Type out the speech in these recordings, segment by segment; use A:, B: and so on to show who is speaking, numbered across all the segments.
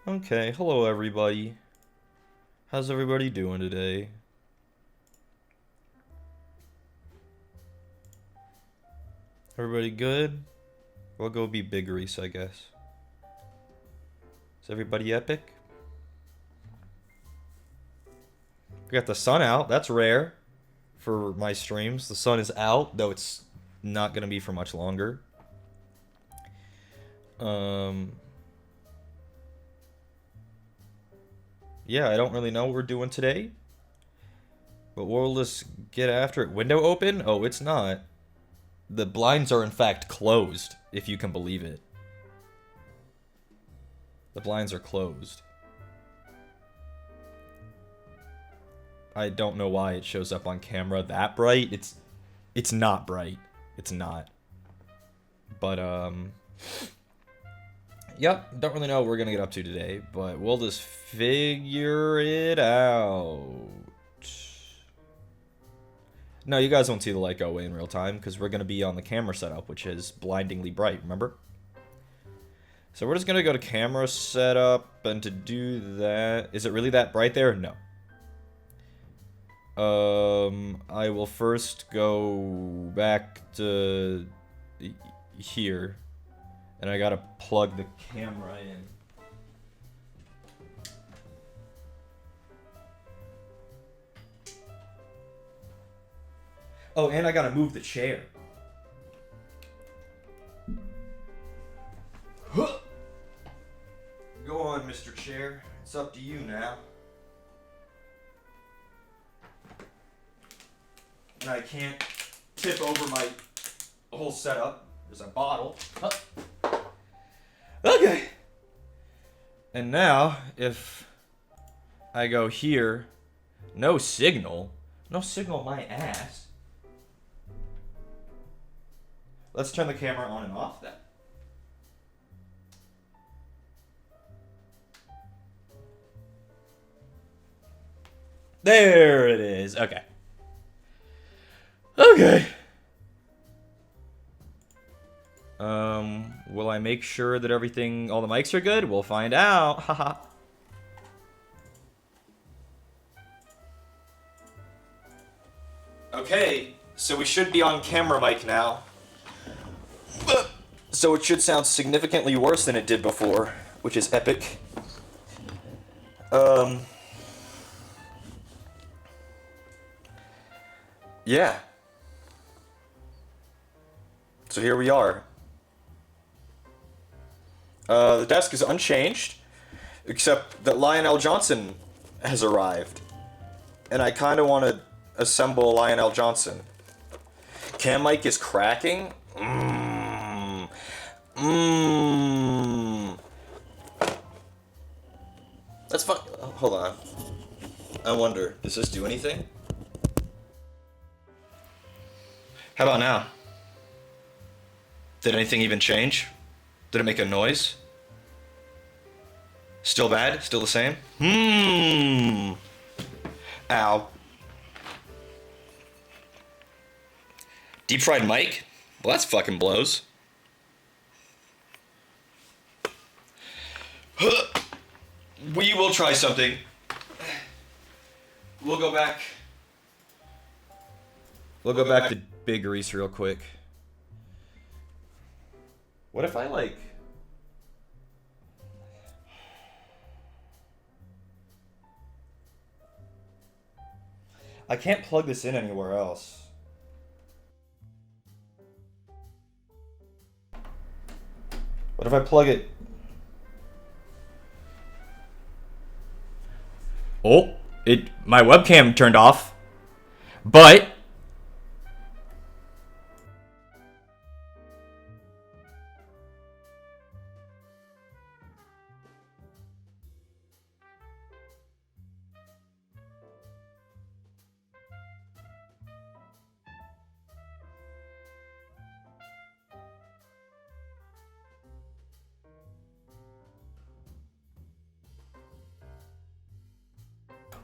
A: Okay, hello everybody. How's everybody doing today? Everybody good? We'll go be Big Reese, I guess. Is everybody epic? We got the sun out. That's rare for my streams. The sun is out, though it's not gonna be for much longer. Yeah, I don't really know what we're doing today, but we'll just get after it. Window open? Oh, it's not. The blinds are in fact closed, if you can believe it. The blinds are closed. I don't know why it shows up on camera that bright. It's not bright. It's not. But yep, don't really know what we're gonna get up to today, but we'll just figure it out. No, you guys won't see the light go away in real time because we're gonna be on the camera setup, which is blindingly bright, remember? So we're just gonna go to camera setup, and to do that, is it really that bright there? No. I will first go back to here, and I gotta plug the camera in. Oh, and I gotta move the chair. Go on, Mr. Chair. It's up to you now. And I can't tip over my whole setup. There's a bottle. Oh. Okay. And now, if I go here, no signal. No signal my ass. Let's turn the camera on and off then. There it is. Okay. Okay. Will I make sure that everything, all the mics are good? We'll find out. Haha. Okay, so we should be on camera mic now. So it should sound significantly worse than it did before, which is epic. Yeah. So here we are. The desk is unchanged, except that Lionel Johnson has arrived. And I kind of want to assemble Lionel Johnson. Cam mic is cracking. That's fun. Hold on. I wonder, does this do anything? How about now? Did anything even change? Did it make a noise? Still bad? Still the same? Ow. Deep fried mic? Well, that's fucking blows. We will try something. We'll go back. We'll go back to Big Reese real quick. What if I like... I can't plug this in anywhere else. What if I plug it... Oh, my webcam turned off. But...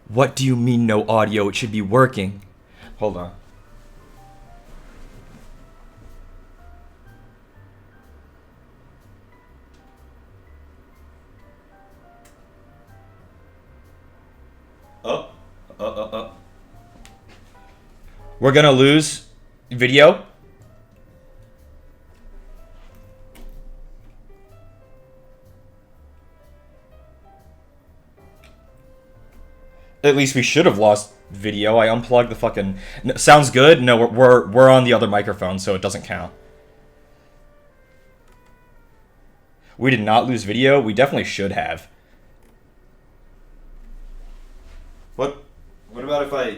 A: What do you mean no audio? It should be working. Hold on. We're gonna lose video. At least we should have lost video. I unplugged the fucking... No, sounds good? No, we're on the other microphone, so it doesn't count. We did not lose video. We definitely should have. What about if I...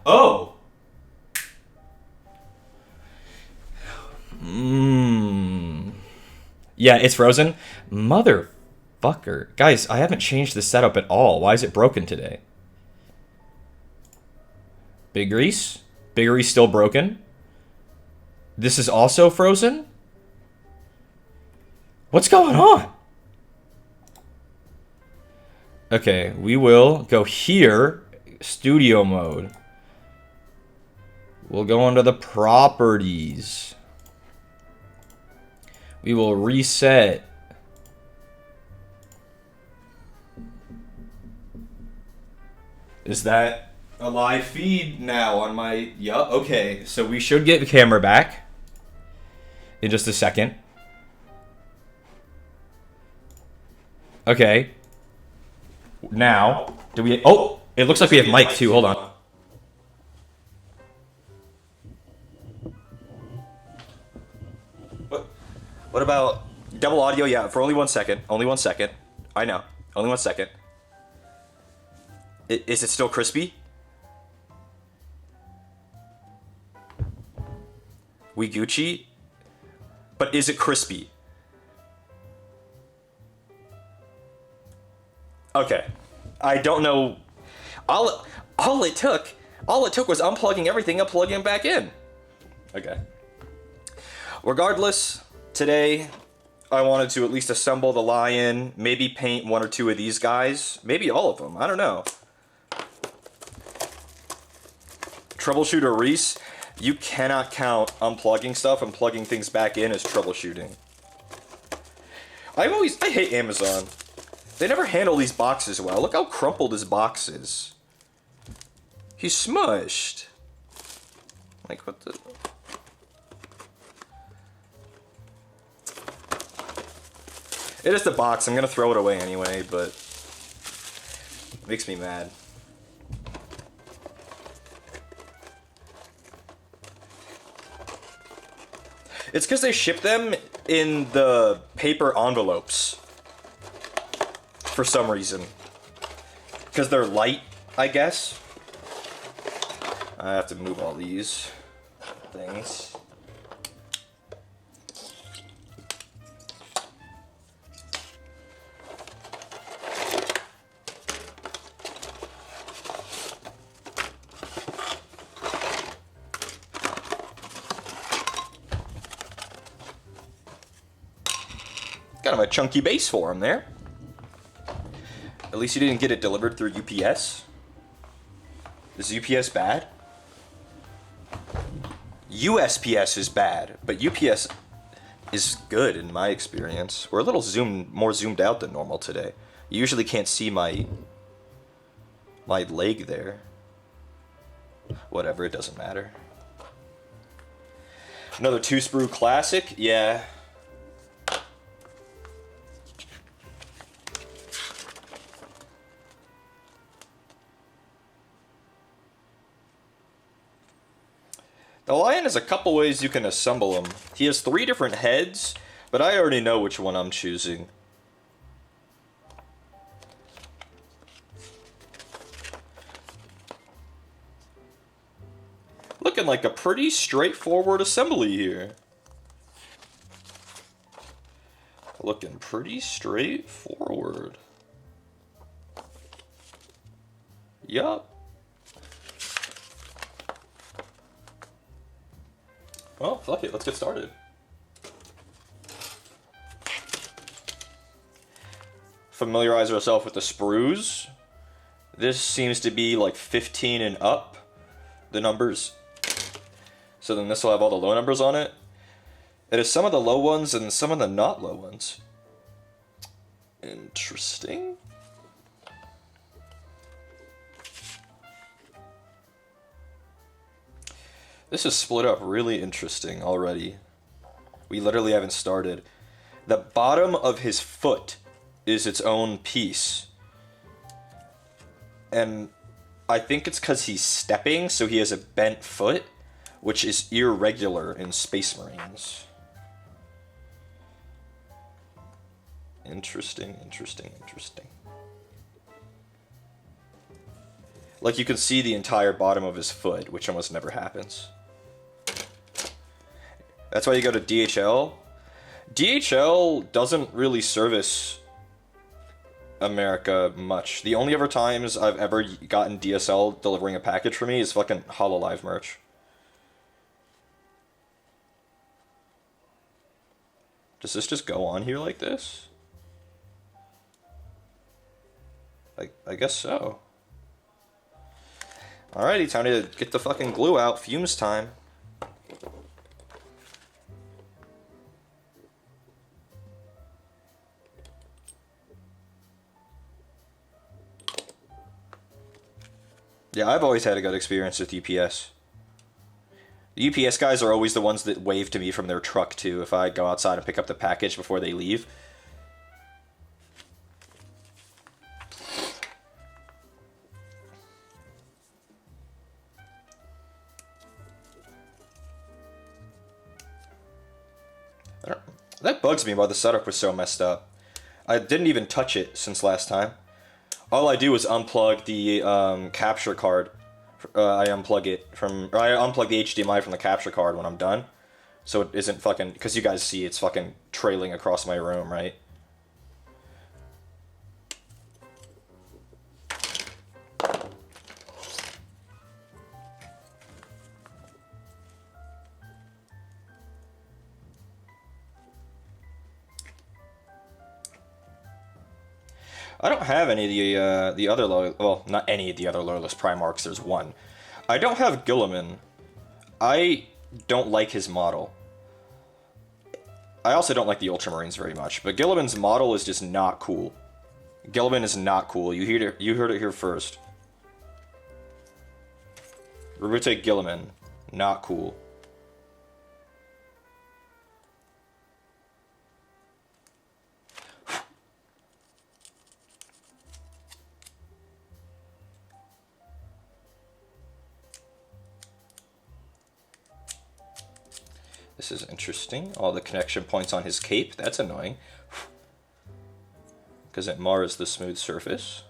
A: Oh! Yeah, it's frozen. Motherfucker. Guys, I haven't changed the setup at all. Why is it broken today? Big Grease? Big Grease still broken? This is also frozen? What's going on? Okay, we will go here, studio mode. We'll go into the properties. We will reset. Is that a live feed now on my... Yup, okay. So we should get the camera back in just a second. Okay. Now, do we... Oh, it looks like we have mic too. Hold on. What about double audio? Yeah, for only 1 second. Only 1 second. I know. Only 1 second. Is it still crispy? We Gucci? But is it crispy? Okay. I don't know. All it took was unplugging everything and plugging it back in. Okay. Regardless, today I wanted to at least assemble the lion, maybe paint one or two of these guys, maybe all of them, I don't know. Troubleshooter Reese, you cannot count unplugging stuff and plugging things back in as troubleshooting. I hate Amazon. They never handle these boxes well. Look how crumpled his box is. He's smushed. Like, what the... It is the box. I'm gonna throw it away anyway, but... It makes me mad. It's because they ship them in the paper envelopes. For some reason. Because they're light, I guess. I have to move all these things. Kind of a chunky base for him there. At least you didn't get it delivered through UPS. Is UPS bad? USPS is bad, but UPS is good in my experience. We're a little more zoomed out than normal today. You usually can't see my leg there. Whatever, it doesn't matter. Another 2-sprue classic? Yeah. The lion has a couple ways you can assemble him. He has 3 different heads, but I already know which one I'm choosing. Looking like a pretty straightforward assembly here. Looking pretty straightforward. Yup. Well, fuck it, let's get started. Familiarize ourselves with the sprues. This seems to be like 15 and up, the numbers. So then this will have all the low numbers on it. It is some of the low ones and some of the not low ones. Interesting. This is split up really interesting already. We literally haven't started. The bottom of his foot is its own piece. And I think it's because he's stepping, so he has a bent foot, which is irregular in Space Marines. Interesting, interesting, interesting. Like, you can see the entire bottom of his foot, which almost never happens. That's why you go to DHL. DHL doesn't really service America much. The only ever times I've ever gotten DSL delivering a package for me is fucking HoloLive merch. Does this just go on here like this? I guess so. Alrighty, time to get the fucking glue out. Fumes time. Yeah, I've always had a good experience with UPS. The UPS guys are always the ones that wave to me from their truck, too, if I go outside and pick up the package before they leave. That bugs me why the setup was so messed up. I didn't even touch it since last time. All I do is unplug the capture card. I unplug the HDMI from the capture card when I'm done. So it isn't fucking... Because you guys see it's fucking trailing across my room, right? I don't have any of the other well, not any of the other Loyalist Primarchs. There's one. I don't have Guilliman. I don't like his model. I also don't like the Ultramarines very much, but Guilliman's model is just not cool. Guilliman is not cool. You heard it here first. Rubute Guilliman, not cool. This is interesting. All the connection points on his cape. That's annoying. Because it mars the smooth surface.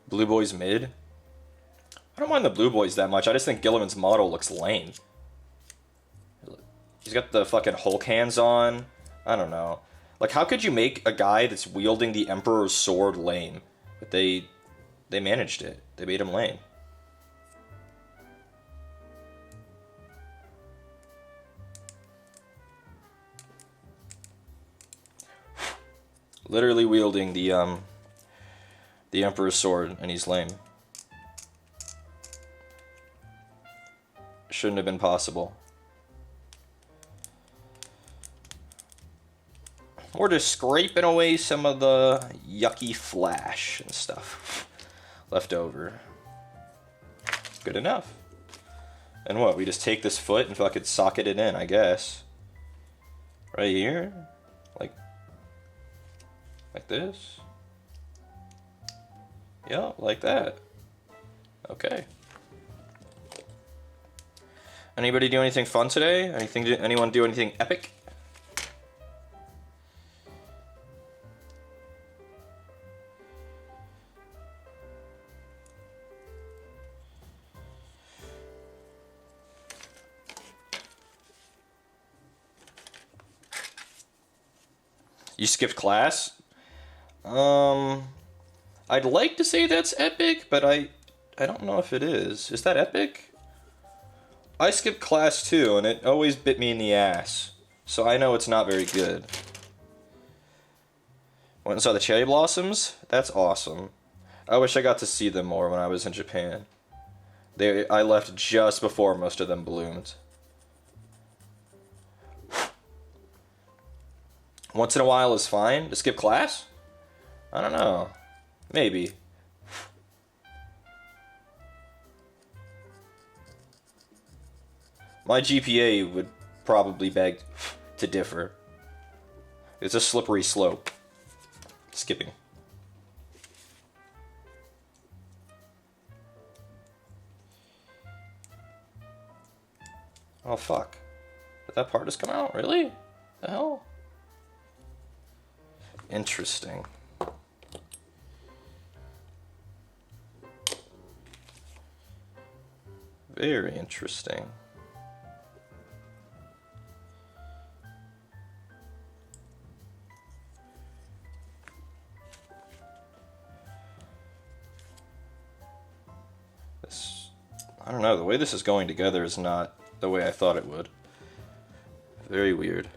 A: Blue Boy's mid. I don't mind the Blue Boys that much. I just think Guilliman's model looks lame. He's got the fucking Hulk hands on. I don't know. Like, how could you make a guy that's wielding the Emperor's sword lame? But they managed it. They made him lame. Literally wielding the Emperor's sword, and he's lame. Shouldn't have been possible. We're just scraping away some of the yucky flash and stuff left over. Good enough. And what, we just take this foot and fucking socket it in, I guess. Right here? Like this? Yeah, like that. Okay. Anybody do anything fun today? Anyone do anything epic? You skipped class? I'd like to say that's epic, but I don't know if it is. Is that epic? I skipped class too, and it always bit me in the ass. So I know it's not very good. Went and saw the cherry blossoms? That's awesome. I wish I got to see them more when I was in Japan. I left just before most of them bloomed. Once in a while is fine. To skip class? I don't know. Maybe.
B: My GPA would probably beg to differ. It's a slippery slope. Skipping. Oh fuck. Did that part just come out? Really? The hell? Interesting. Very interesting. I don't know, the way this is going together is not the way I thought it would. Very weird.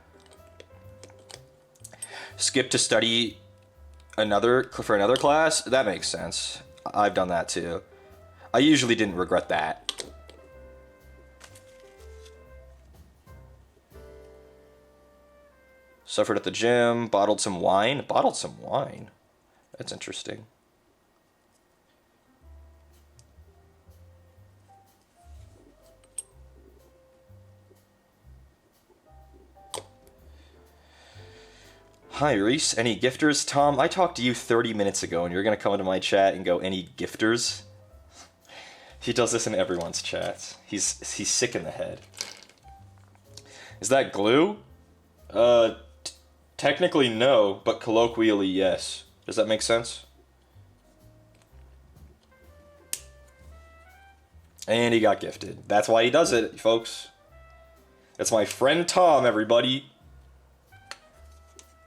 B: Skip to study for another class? That makes sense. I've done that too. I usually didn't regret that. Suffered at the gym, bottled some wine. Bottled some wine? That's interesting. Hi, Reese. Any gifters? Tom, I talked to you 30 minutes ago, and you're going to come into my chat and go, any gifters? He does this in everyone's chats. He's sick in the head. Is that glue? Technically no, but colloquially yes. Does that make sense? And he got gifted. That's why he does it, folks. It's my friend Tom, everybody.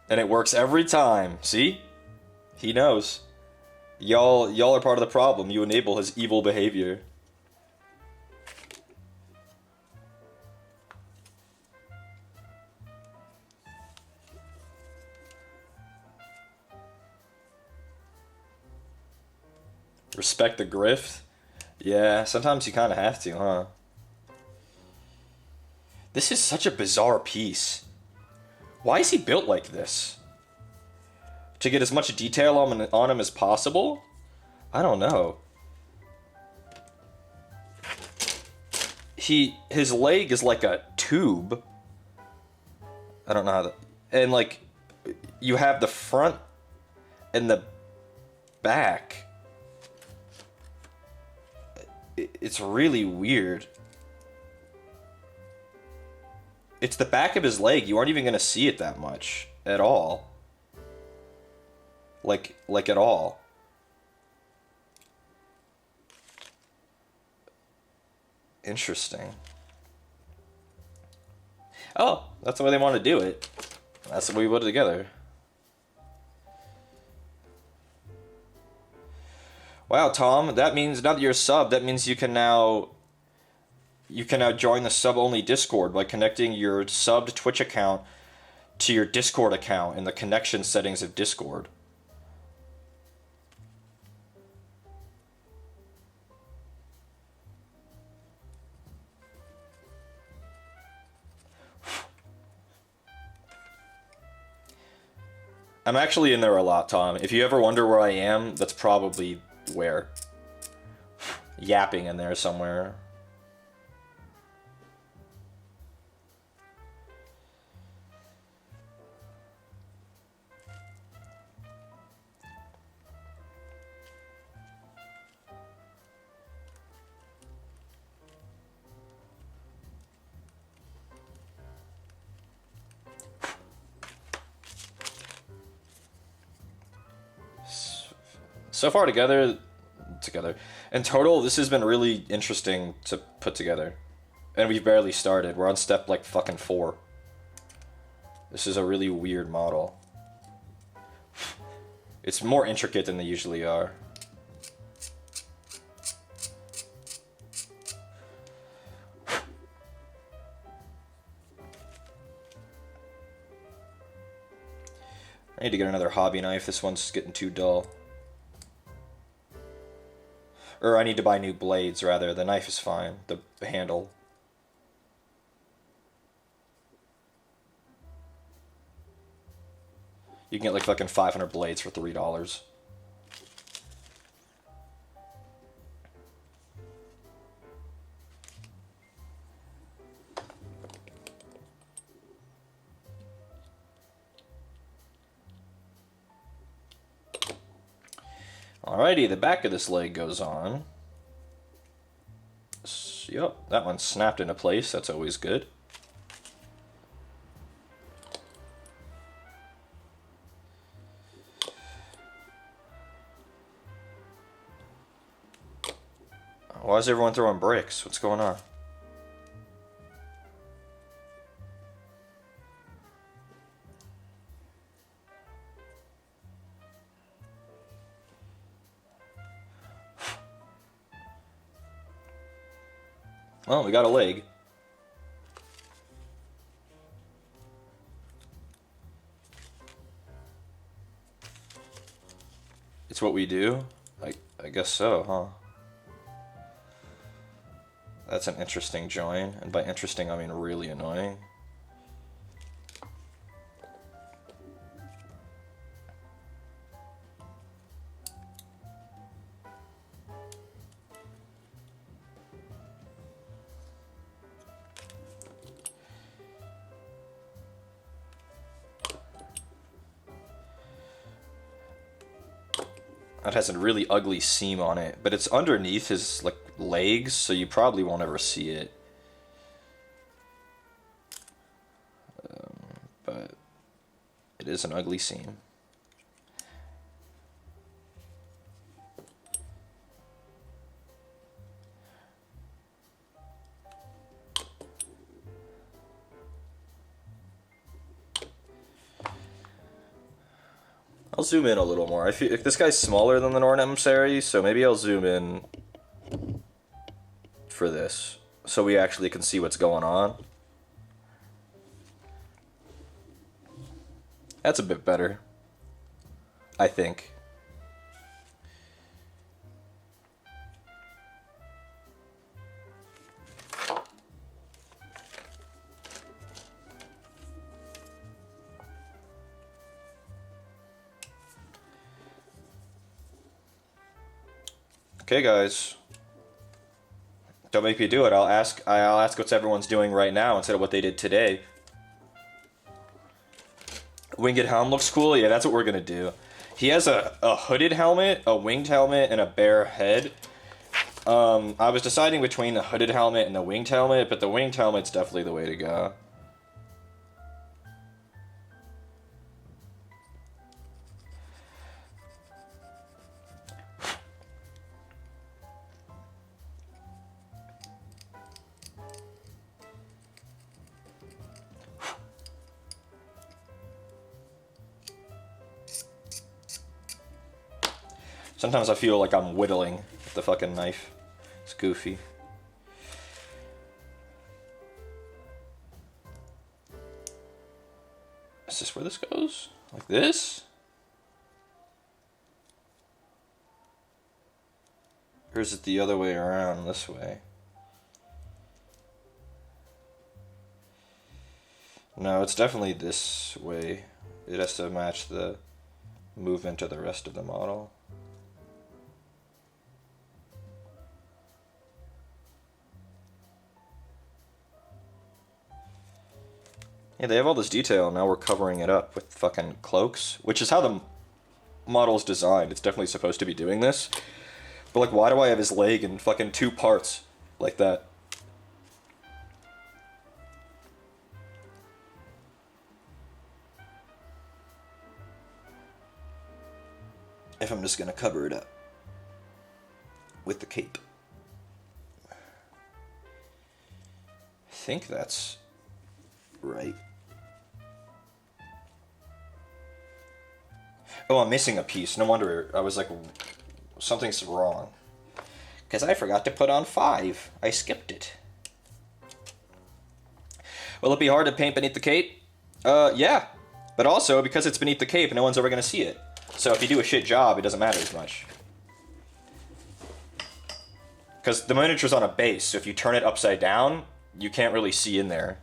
B: And it works every time. See? He knows. Y'all are part of the problem. You enable his evil behavior. Respect the grift? Yeah, sometimes you kind of have to, huh? This is such a bizarre piece. Why is he built like this? To get as much detail on him as possible? I don't know. His leg is like a tube. I don't know how and like, you have the front and the back. It's really weird. It's the back of his leg. You aren't even gonna see it that much at all. Like at all. Interesting. Oh, that's the way they want to do it. That's what we put together. Wow, Tom, that means now that you're a sub, that means you can now join the sub-only Discord by connecting your subbed Twitch account to your Discord account in the connection settings of Discord. I'm actually in there a lot, Tom. If you ever wonder where I am, that's probably where. Yapping in there somewhere. So far together. In total, this has been really interesting to put together. And we've barely started. We're on step like fucking 4. This is a really weird model. It's more intricate than they usually are. I need to get another hobby knife. This one's getting too dull. Or I need to buy new blades, rather. The knife is fine. The handle. You can get like fucking 500 blades for $3. Alrighty, the back of this leg goes on. Yep, that one snapped into place. That's always good. Why is everyone throwing bricks? What's going on? Well, we got a leg. It's what we do? I guess so, huh? That's an interesting join, and by interesting I mean really annoying. That has a really ugly seam on it, but it's underneath his like legs, so you probably won't ever see it. But it is an ugly seam. I'll zoom in a little more. I feel if this guy's smaller than the Norn Emissary, so maybe I'll zoom in for this, so we actually can see what's going on. That's a bit better, I think. Okay, guys. Don't make me do it. I'll ask what everyone's doing right now instead of what they did today. Winged helm looks cool. Yeah, that's what we're gonna do. He has a hooded helmet, a winged helmet, and a bare head. I was deciding between the hooded helmet and the winged helmet, but the winged helmet's definitely the way to go. Sometimes I feel like I'm whittling with the fucking knife. It's goofy. Is this where this goes? Like this? Or is it the other way around, this way? No, it's definitely this way. It has to match the movement of the rest of the model. Yeah, they have all this detail, and now we're covering it up with fucking cloaks, which is how the model's designed. It's definitely supposed to be doing this. But, like, why do I have his leg in fucking two parts like that? If I'm just gonna cover it up with the cape. I think that's right. Oh, I'm missing a piece. No wonder I was like, something's wrong. Because I forgot to put on 5. I skipped it. Will it be hard to paint beneath the cape? Yeah. But also, because it's beneath the cape, no one's ever going to see it. So if you do a shit job, it doesn't matter as much. Because the miniature's on a base, so if you turn it upside down, you can't really see in there.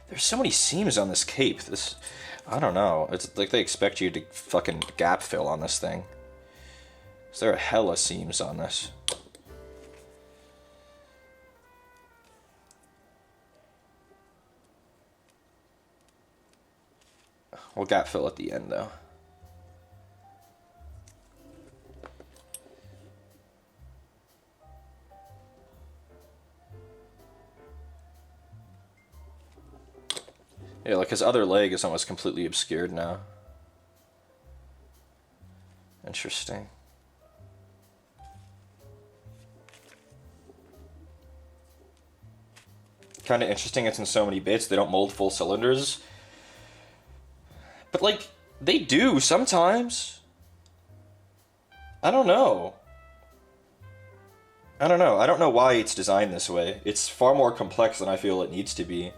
B: There's so many seams on this cape. I don't know. It's like they expect you to fucking gap fill on this thing. There are hella seams on this. We'll gap fill at the end, though. Yeah, like his other leg is almost completely obscured now. Interesting. Kind of interesting it's in so many bits. They don't mold full cylinders. But, like, they do sometimes. I don't know. I don't know. I don't know why it's designed this way. It's far more complex than I feel it needs to be.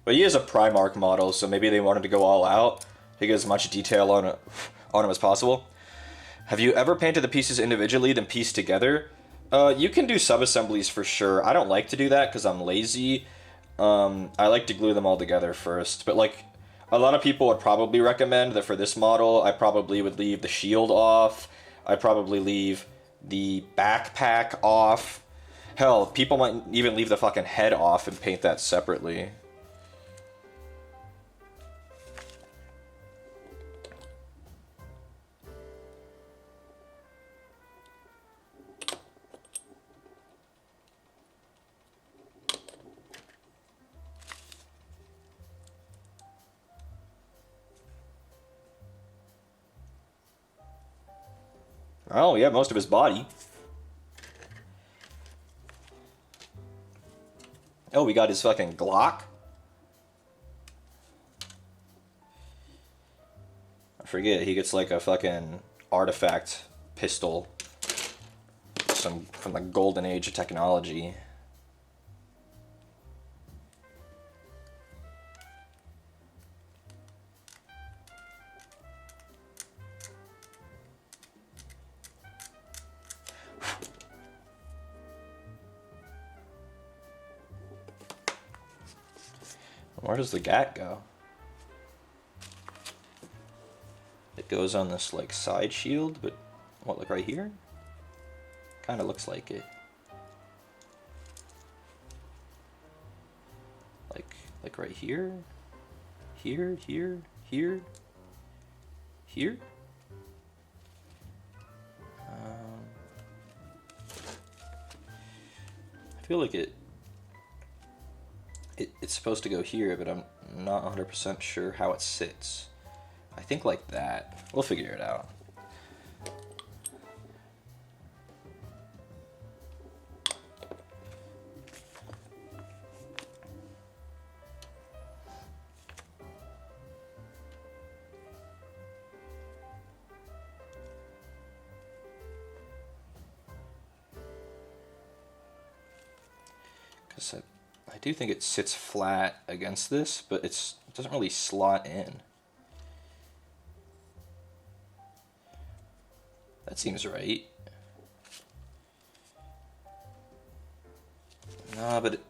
B: But he is a Primarch model, so maybe they wanted to go all out to get as much detail on him as possible. Have you ever painted the pieces individually, then pieced together? You can do sub-assemblies for sure. I don't like to do that because I'm lazy. I like to glue them all together first. But, like, a lot of people would probably recommend that for this model, I probably would leave the shield off. I'd probably leave the backpack off. Hell, people might even leave the fucking head off and paint that separately. Oh, yeah, most of his body. Oh, we got his fucking Glock. I forget, he gets like a fucking artifact pistol. Some from the golden age of technology. Where does the gat go? It goes on this like side shield, but what, like right here? Kind of looks like it. Like right here? Here, here, here? Here? I feel like it's supposed to go here, but I'm not 100% sure how it sits. I think like that. We'll figure it out. Because I do think it sits flat against this, but it doesn't really slot in. That seems right. No, but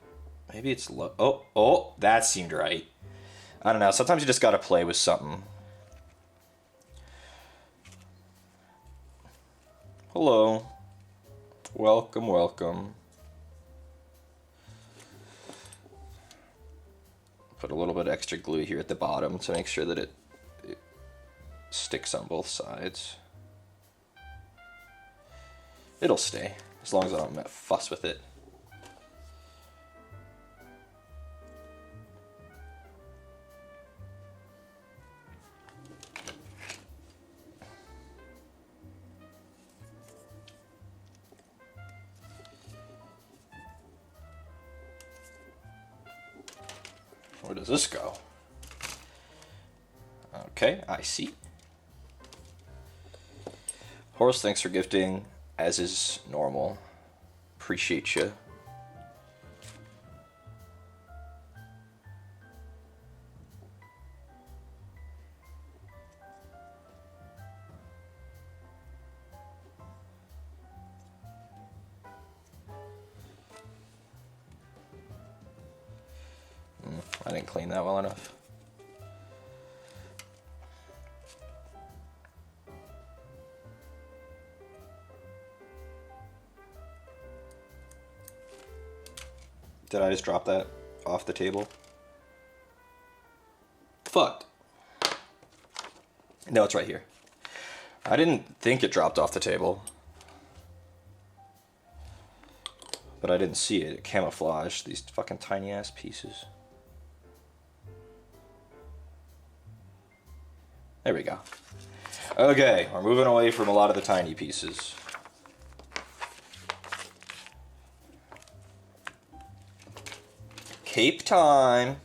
B: maybe it's low. Oh, that seemed right. I don't know. Sometimes you just gotta play with something. Hello. Welcome, welcome. Put a little bit of extra glue here at the bottom to make sure that it sticks on both sides. It'll stay, as long as I don't fuss with it. Where does this go? Okay, I see. Horace, thanks for gifting, as is normal. Appreciate you. I didn't clean that well enough. Did I just drop that off the table? Fuck. No, it's right here. I didn't think it dropped off the table. But I didn't see it. It camouflaged these fucking tiny ass pieces. There we go. Okay, we're moving away from a lot of the tiny pieces. Cape time.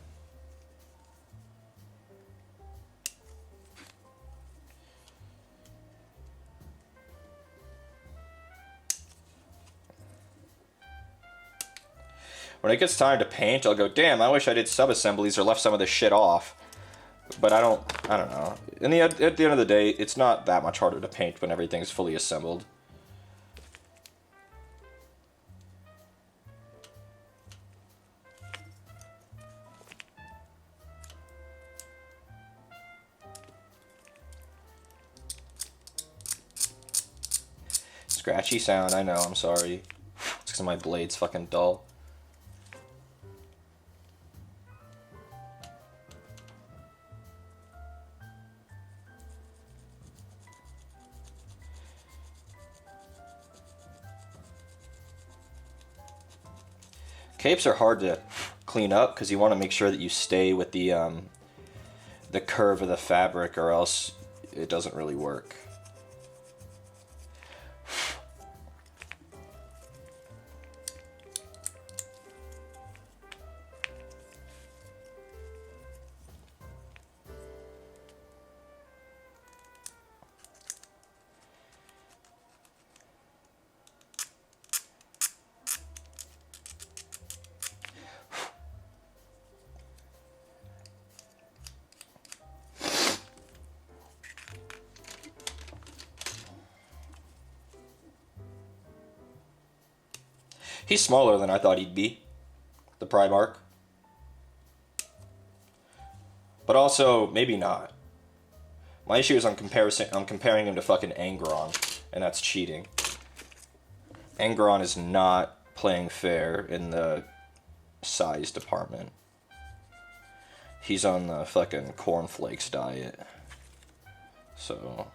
B: When it gets time to paint, I'll go, damn, I wish I did sub-assemblies or left some of this shit off. But I don't know. At the end of the day, it's not that much harder to paint when everything's fully assembled. Scratchy sound, I know, I'm sorry. It's because my blade's fucking dull. Capes are hard to clean up because you want to make sure that you stay with the curve of the fabric, or else it doesn't really work. He's smaller than I thought he'd be, the Primarch. But also, maybe not. My issue is I'm comparing him to fucking Angron, and that's cheating. Angron is not playing fair in the size department. He's on the fucking cornflakes diet. So...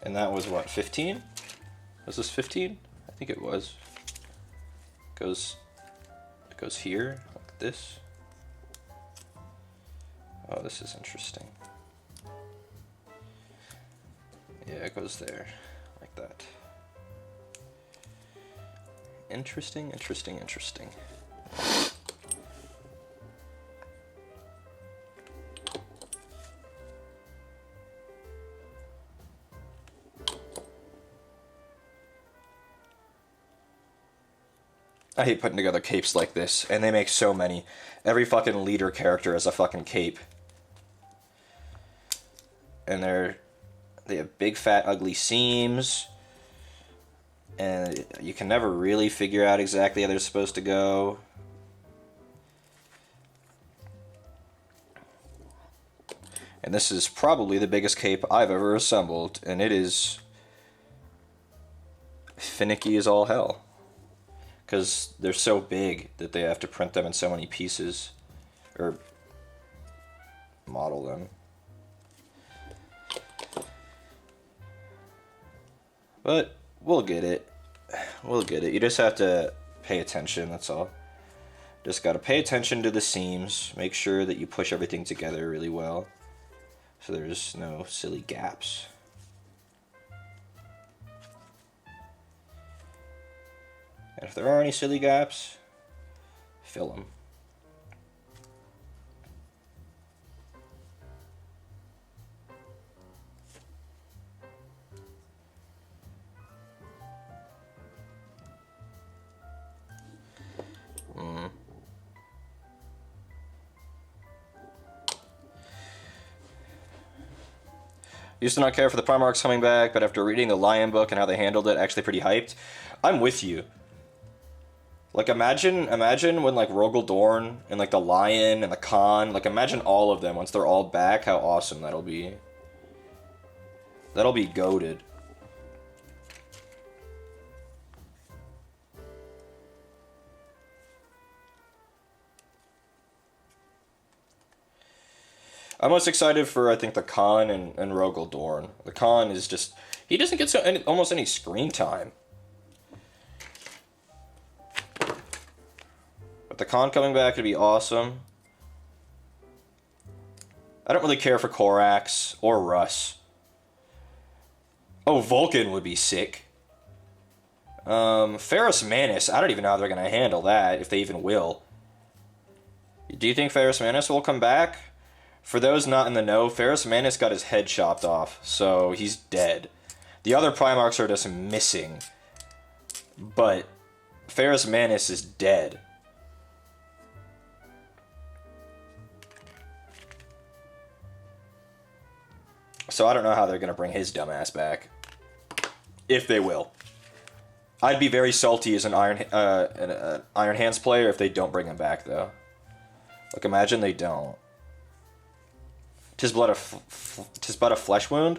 B: And that was what, 15? Was this 15? I think it was. It goes here, like this. Oh, this is interesting. Yeah, it goes there, like that. Interesting, interesting, interesting. I hate putting together capes like this, and they make so many. Every fucking leader character has a fucking cape. And they have big, fat, ugly seams. And you can never really figure out exactly how they're supposed to go. And this is probably the biggest cape I've ever assembled, and it is finicky as all hell. Because they're so big that they have to print them in so many pieces, or model them. But we'll get it. We'll get it. You just have to pay attention, that's all. Just gotta pay attention to the seams. Make sure that you push everything together really well, so there's no silly gaps. And if there are any silly gaps, fill them. Used to not care for the Primarchs coming back, but after reading the Lion book and how they handled it, actually pretty hyped. I'm with you. Like, imagine when, like, Rogel Dorn and, like, the Lion and the Khan, like, imagine all of them once they're all back, how awesome that'll be. That'll be goated. I'm most excited for, I think, the Khan and Rogel Dorn. The Khan is just... He doesn't get almost any screen time. But the Khan coming back would be awesome. I don't really care for Korax or Russ. Oh, Vulcan would be sick. Ferrus Manus, I don't even know how they're going to handle that, if they even will. Do you think Ferrus Manus will come back? For those not in the know, Ferrus Manus got his head chopped off, so he's dead. The other Primarchs are just missing. But Ferrus Manus is dead. So I don't know how they're going to bring his dumbass back. If they will. I'd be very salty as an Iron Hands player if they don't bring him back, though. Like, imagine they don't. Tis but a flesh wound?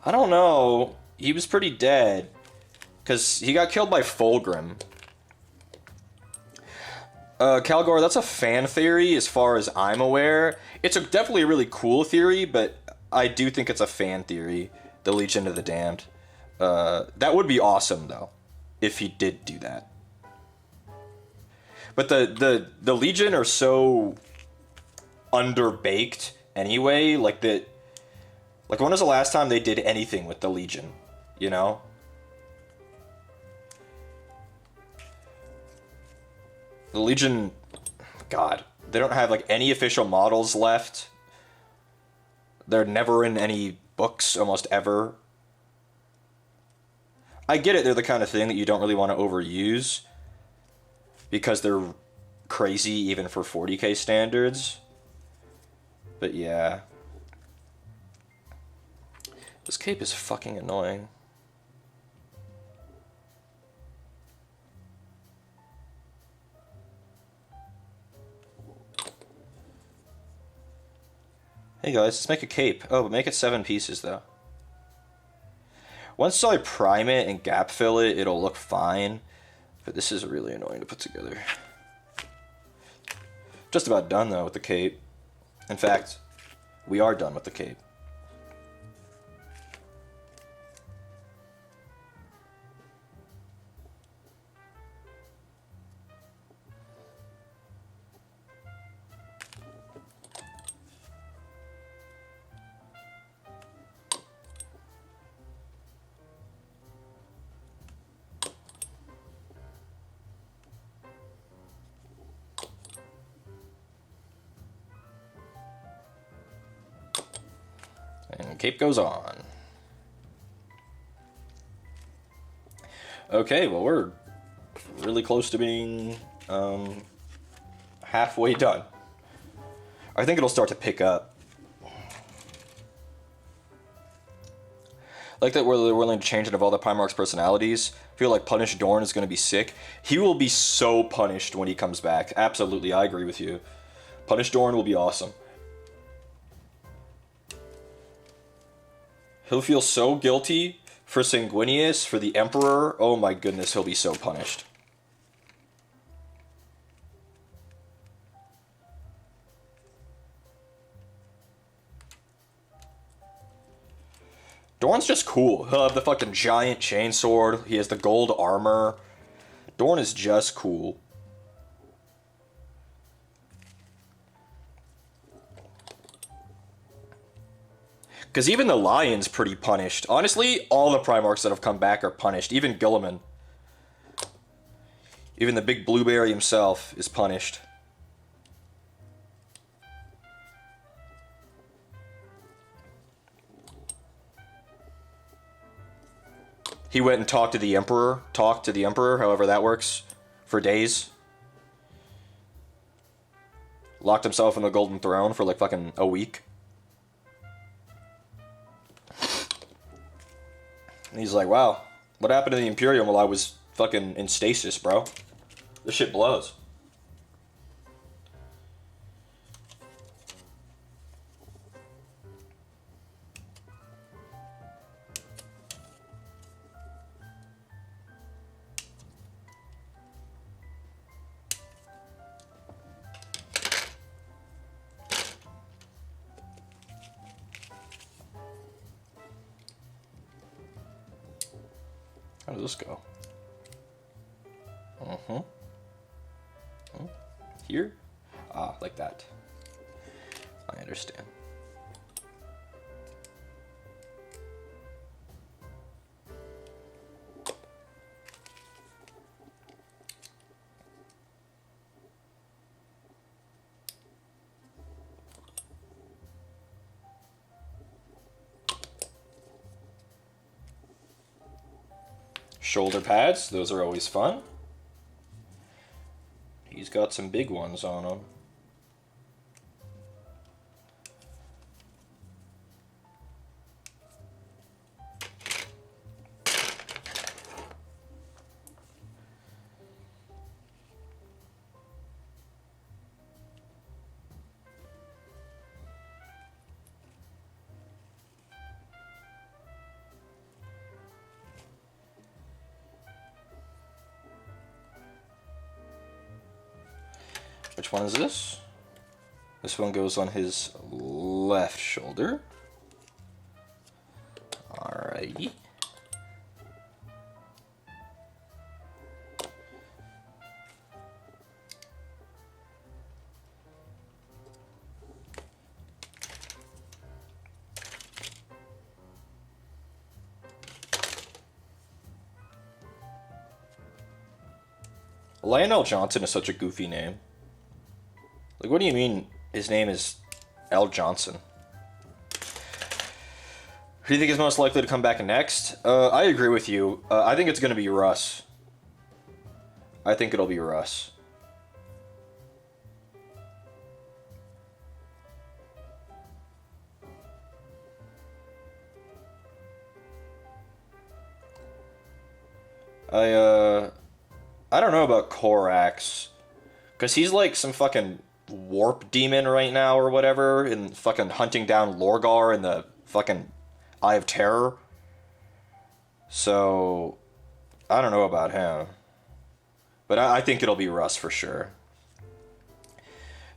B: I don't know. He was pretty dead. Because he got killed by Fulgrim. Calgor, that's a fan theory as far as I'm aware. It's definitely a really cool theory, but I do think it's a fan theory. The Legion of the Damned. That would be awesome, though. If he did do that. But the Legion are so underbaked anyway, like when was the last time they did anything with the Legion, you know? The Legion, God, they don't have like any official models left. They're never in any books almost ever. I get it, they're the kind of thing that you don't really want to overuse because they're crazy even for 40k standards. But yeah. This cape is fucking annoying. Hey guys, let's make a cape. Oh, but make it 7 pieces though. Once I prime it and gap fill it, it'll look fine. But this is really annoying to put together. Just about done though with the cape. In fact, we are done with the cape. And cape goes on. Okay, well we're really close to being halfway done. I think it'll start to pick up. I like that they're willing to change it of all the Primarch's personalities. I feel like Punished Dorn is going to be sick. He will be so punished when he comes back. Absolutely, I agree with you. Punished Dorn will be awesome. He'll feel so guilty for Sanguinius, for the Emperor. Oh my goodness, he'll be so punished. Dorn's just cool. He'll have the fucking giant chainsword. He has the gold armor. Dorn is just cool. Because even the Lion's pretty punished. Honestly, all the Primarchs that have come back are punished. Even Guilliman. Even the big blueberry himself is punished. He went and talked to the Emperor. However that works. For days. Locked himself in the Golden Throne for like fucking a week. And he's like, wow, what happened to the Imperium while I was fucking in stasis, bro? This shit blows. How does this go? Here? Ah, like that. I understand. Shoulder pads, those are always fun. He's got some big ones on him. Which one is this? This one goes on his left shoulder. Alrighty. Lionel Johnson is such a goofy name. Like, what do you mean his name is L. Johnson? Who do you think is most likely to come back next? I agree with you. I think it's going to be Russ. I think it'll be Russ. I don't know about Korax. Because he's like some fucking warp demon right now or whatever, and fucking hunting down Lorgar in the fucking Eye of Terror. So, I don't know about him. But I think it'll be Russ for sure.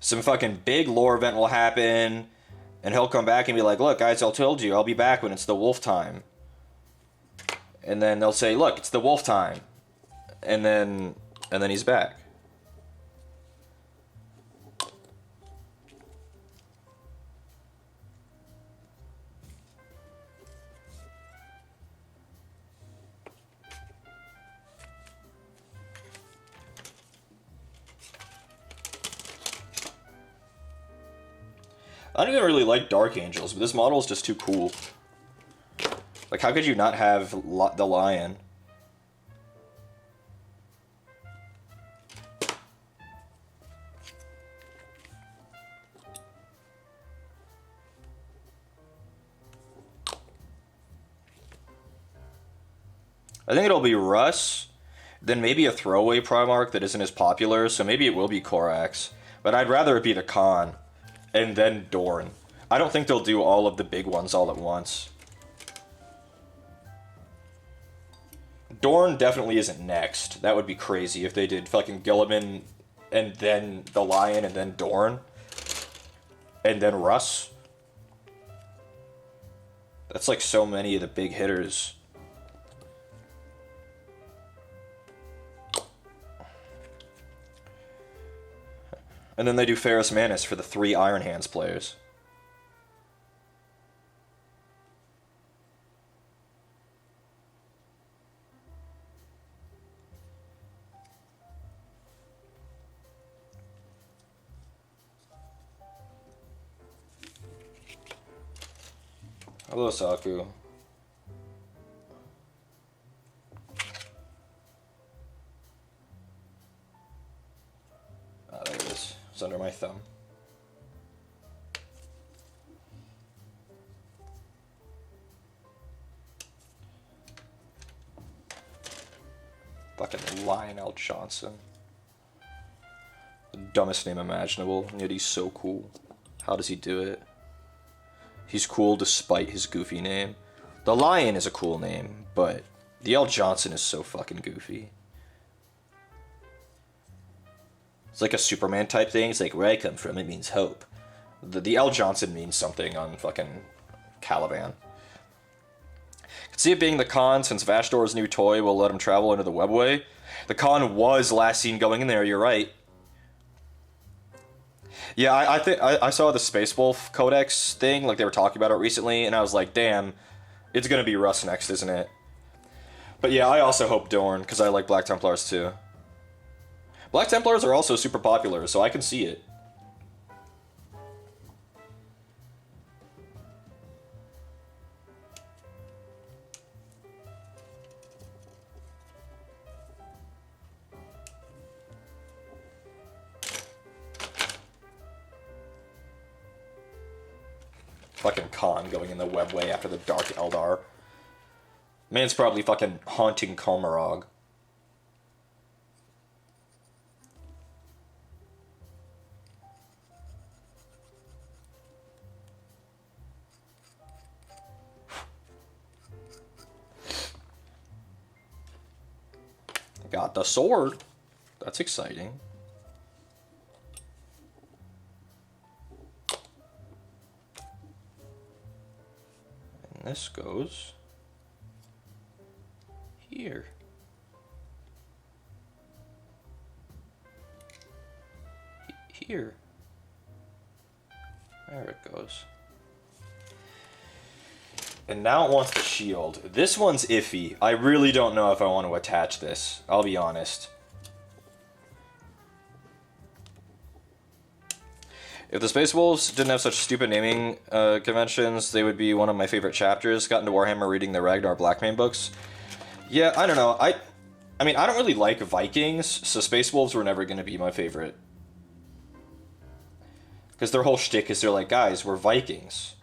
B: Some fucking big lore event will happen, and he'll come back and be like, look guys, I told you, I'll be back when it's the wolf time. And then they'll say, look, it's the wolf time. And then he's back. I don't even really like Dark Angels, but this model is just too cool. Like, how could you not have the lion? I think it'll be Russ, then maybe a throwaway Primarch that isn't as popular, so maybe it will be Korax. But I'd rather it be the Khan, and then Dorn. I don't think they'll do all of the big ones all at once. Dorn definitely isn't next. That would be crazy if they did fucking Gilliman, and then the Lion, and then Dorn. And then Russ. That's like so many of the big hitters. And then they do Ferrus Manus for the 3 Iron Hands players. Hello, Saku. Ah, there it is. It's under my thumb. Fucking Lionel Johnson. The dumbest name imaginable, and yet he's so cool. How does he do it? He's cool despite his goofy name. The Lion is a cool name, but the L. Johnson is so fucking goofy. It's like a Superman type thing. It's like, where I come from, it means hope. The L. Johnson means something on fucking Caliban. Could see it being the Khan, since Vashdor's new toy will let him travel into the webway. The Khan was last seen going in there, you're right. Yeah, I think I saw the Space Wolf Codex thing, like they were talking about it recently, and I was like, damn, it's gonna be Russ next, isn't it? But yeah, I also hope Dorn, because I like Black Templars too. Black Templars are also super popular, so I can see it. Fucking Khan going in the webway after the Dark Eldar. Man's probably fucking haunting Kolmarog. Got the sword. That's exciting. And this goes here. Here. There it goes. And now it wants the shield. This one's iffy. I really don't know if I want to attach this. I'll be honest. If the Space Wolves didn't have such stupid naming conventions, they would be one of my favorite chapters. Got into Warhammer reading the Ragnar Blackmane books. Yeah, I don't know. I mean, I don't really like Vikings, so Space Wolves were never going to be my favorite. Because their whole shtick is they're like, guys, we're Vikings.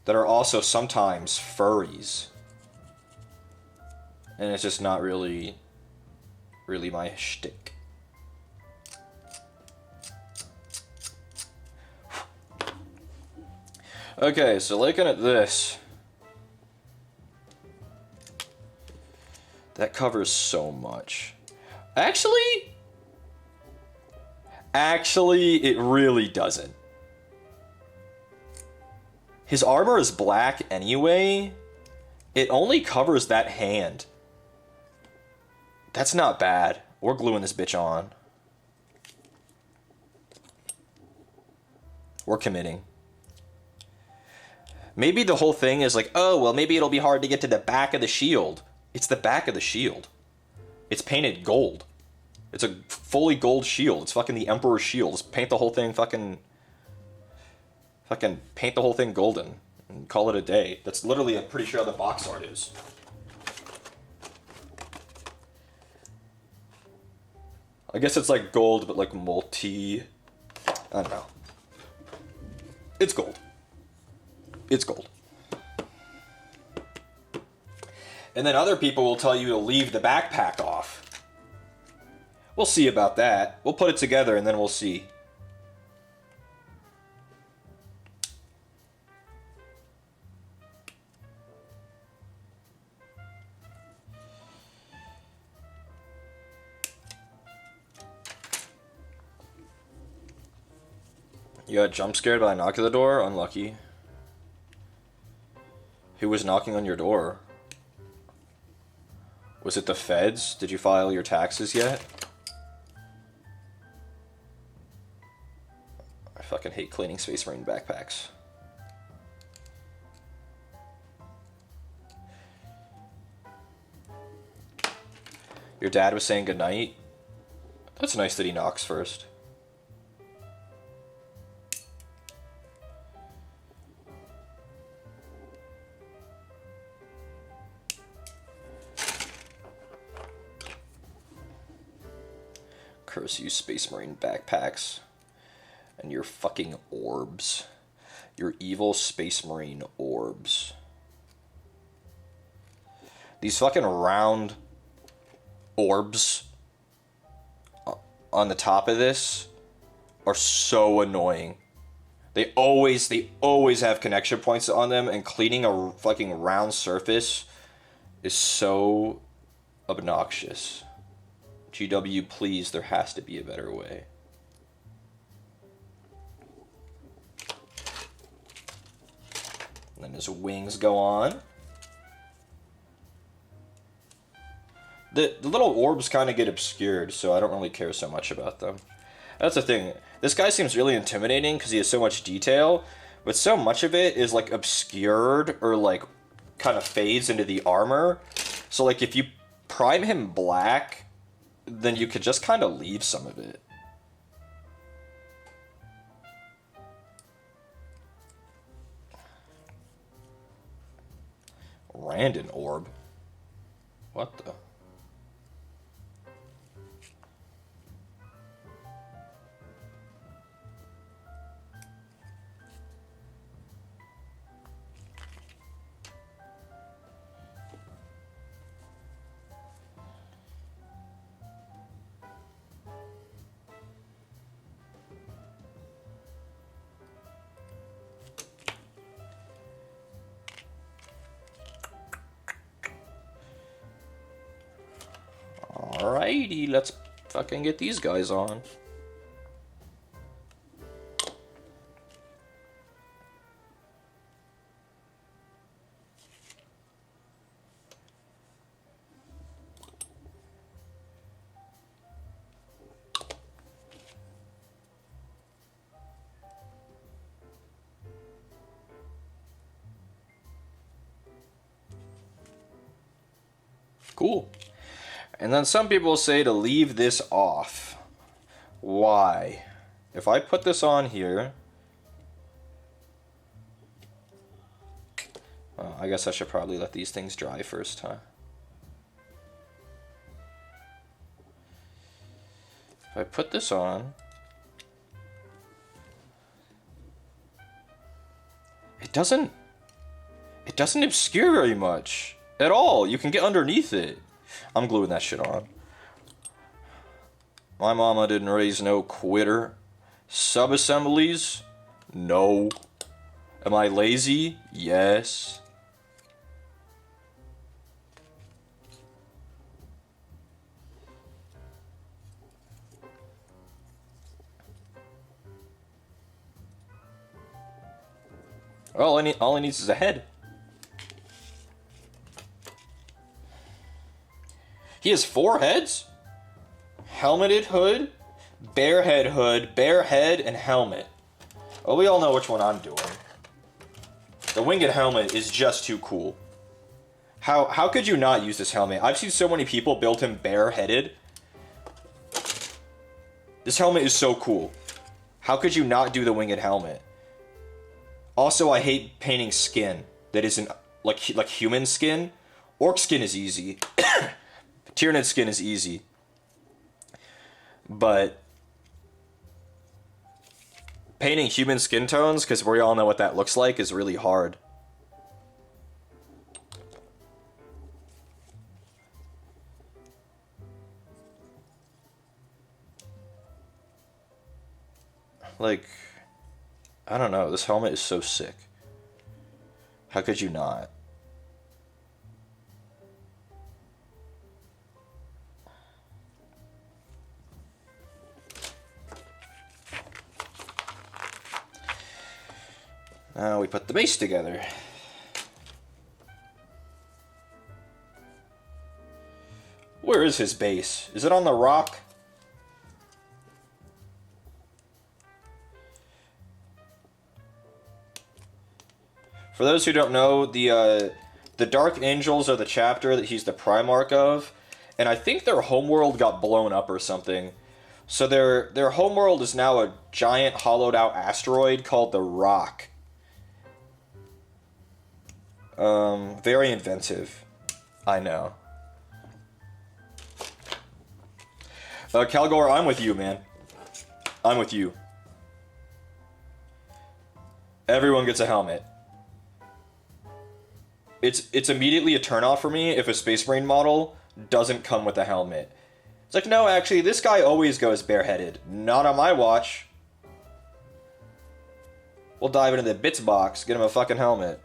B: That are also sometimes furries. And it's just not really my shtick. Okay, so looking at this. That covers so much. Actually, it really doesn't. His armor is black anyway. It only covers that hand. That's not bad. We're gluing this bitch on. We're committing. Maybe the whole thing is like, oh, well, maybe it'll be hard to get to the back of the shield. It's the back of the shield. It's painted gold. It's a fully gold shield. It's fucking the Emperor's shield. Just paint the whole thing fucking paint the whole thing golden and call it a day. That's literally, I'm pretty sure, how the box art is. I guess it's like gold, but like multi... I don't know. It's gold. It's gold. And then other people will tell you to leave the backpack off. We'll see about that. We'll put it together and then we'll see. You got jump scared by a knock at the door? Unlucky. Who was knocking on your door? Was it the feds? Did you file your taxes yet? I fucking hate cleaning Space Marine backpacks. Your dad was saying goodnight? That's nice that he knocks first. Curse you, Space Marine backpacks. And your fucking orbs. Your evil Space Marine orbs. These fucking round orbs on the top of this are so annoying. They always have connection points on them, and cleaning a fucking round surface is so obnoxious. GW, please, there has to be a better way. And then his wings go on. The little orbs kind of get obscured, so I don't really care so much about them. That's the thing. This guy seems really intimidating because he has so much detail, but so much of it is like obscured or like kind of fades into the armor. So like if you prime him black, then you could just kind of leave some of it. Randon orb? What the? Alrighty, let's fucking get these guys on. Cool. And then some people say to leave this off. Why? If I put this on here... Well, I guess I should probably let these things dry first, huh? If I put this on... It doesn't obscure very much. At all. You can get underneath it. I'm gluing that shit on. My mama didn't raise no quitter. Sub-assemblies? No. Am I lazy? Yes. All he needs is a head. He has 4 heads? Helmeted hood, bare head, and helmet. Well, we all know which one I'm doing. The winged helmet is just too cool. How could you not use this helmet? I've seen so many people build him bareheaded. This helmet is so cool. How could you not do the winged helmet? Also, I hate painting skin that isn't like human skin. Orc skin is easy. Tyranid skin is easy. But painting human skin tones, because we all know what that looks like, is really hard. Like, I don't know, this helmet is so sick. How could you not? Now we put the base together. Where is his base? Is it on the rock? For those who don't know, the Dark Angels are the chapter that he's the Primarch of, and I think their homeworld got blown up or something. So their homeworld is now a giant hollowed out asteroid called the Rock. Very inventive. I know. Calgor, I'm with you, man. I'm with you. Everyone gets a helmet. It's immediately a turnoff for me if a Space Marine model doesn't come with a helmet. It's like, no, actually, this guy always goes bareheaded. Not on my watch. We'll dive into the bits box, get him a fucking helmet.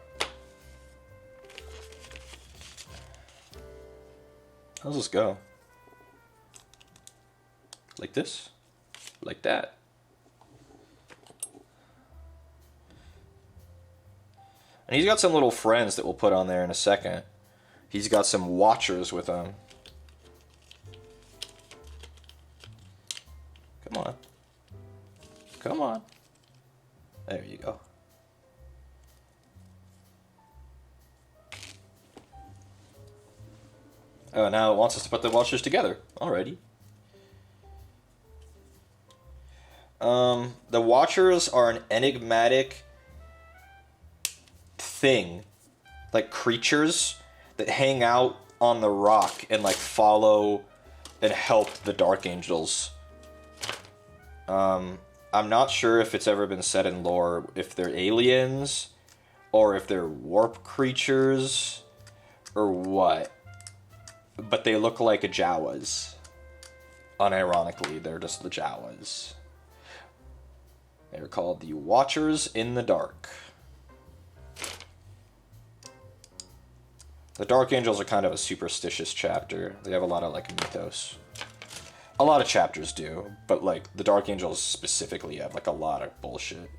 B: How's this go? Like this? Like that? And he's got some little friends that we'll put on there in a second. He's got some watchers with him. Come on. Come on. There you go. Oh, now it wants us to put the watchers together. Alrighty. The watchers are an enigmatic thing. Like creatures that hang out on the rock and like follow and help the Dark Angels. I'm not sure if it's ever been said in lore if they're aliens or if they're warp creatures or what. But they look like Jawas. Unironically, they're just the Jawas. They're called the Watchers in the Dark. The Dark Angels are kind of a superstitious chapter. They have a lot of, like, mythos. A lot of chapters do, but, like, the Dark Angels specifically have, like, a lot of bullshit.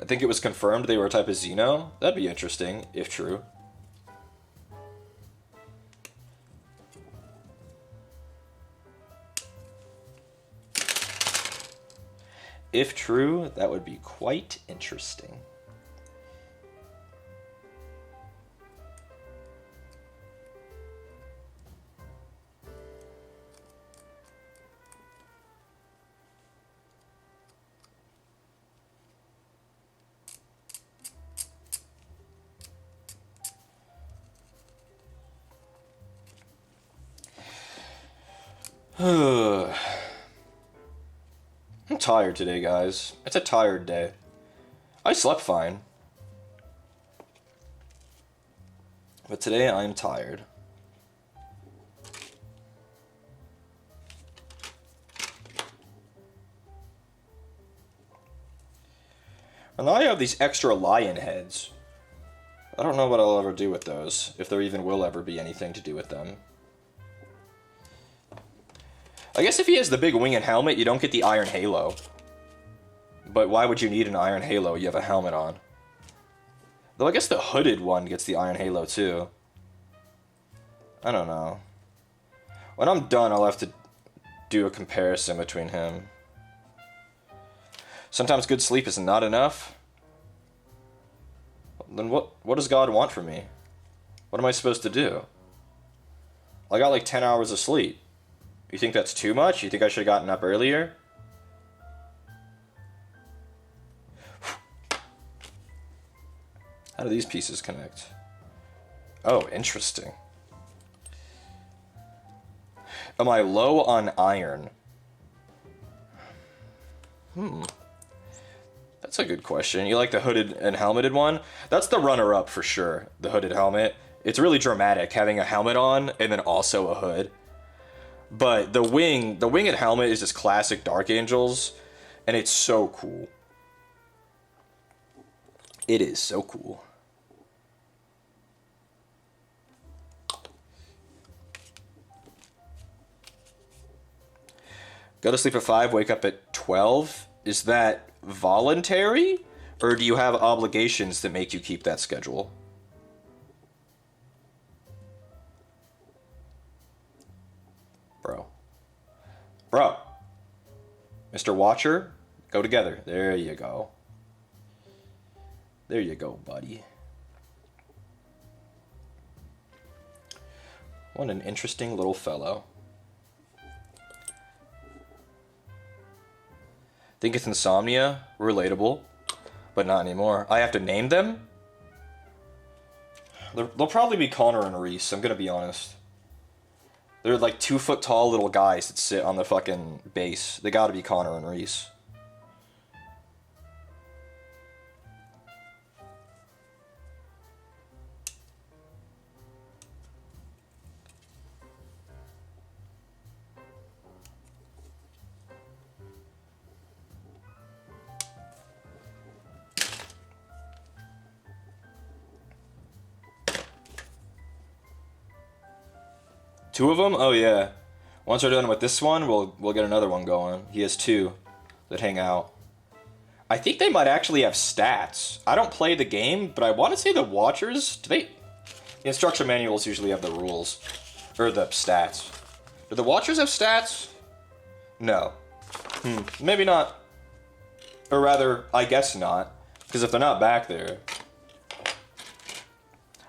B: I think it was confirmed they were a type of Xeno. That'd be interesting, if true. If true, that would be quite interesting. I'm tired today, guys. It's a tired day. I slept fine. But today I'm tired. And now I have these extra lion heads. I don't know what I'll ever do with those, if there even will ever be anything to do with them. I guess if he has the big wing and helmet, you don't get the iron halo. But why would you need an iron halo? You have a helmet on. Though I guess the hooded one gets the iron halo too. I don't know. When I'm done, I'll have to do a comparison between him. Sometimes good sleep is not enough. Then what does God want from me? What am I supposed to do? I got like 10 hours of sleep. You think that's too much? You think I should have gotten up earlier? How do these pieces connect? Oh, interesting. Am I low on iron? That's a good question. You like the hooded and helmeted one? That's the runner-up for sure, the hooded helmet. It's really dramatic having a helmet on and then also a hood. But the winged helmet is just classic Dark Angels, and it's so cool. It is so cool. Go to sleep at 5, wake up at 12. Is that voluntary? Or do you have obligations that make you keep that schedule? Bro. Mr. Watcher, go together. There you go. There you go, buddy. What an interesting little fellow. Think it's insomnia? Relatable. But not anymore. I have to name them? They'll probably be Connor and Reese, I'm gonna be honest. They're like 2 foot tall little guys that sit on the fucking base. They gotta be Connor and Reese. 2 of them? Oh yeah. Once we're done with this one, we'll get another one going. He has 2 that hang out. I think they might actually have stats. I don't play the game, but I want to say the Watchers, do they... The instruction manuals usually have the rules. Or the stats. Do the Watchers have stats? No. Maybe not. Or rather, I guess not. Because if they're not back there...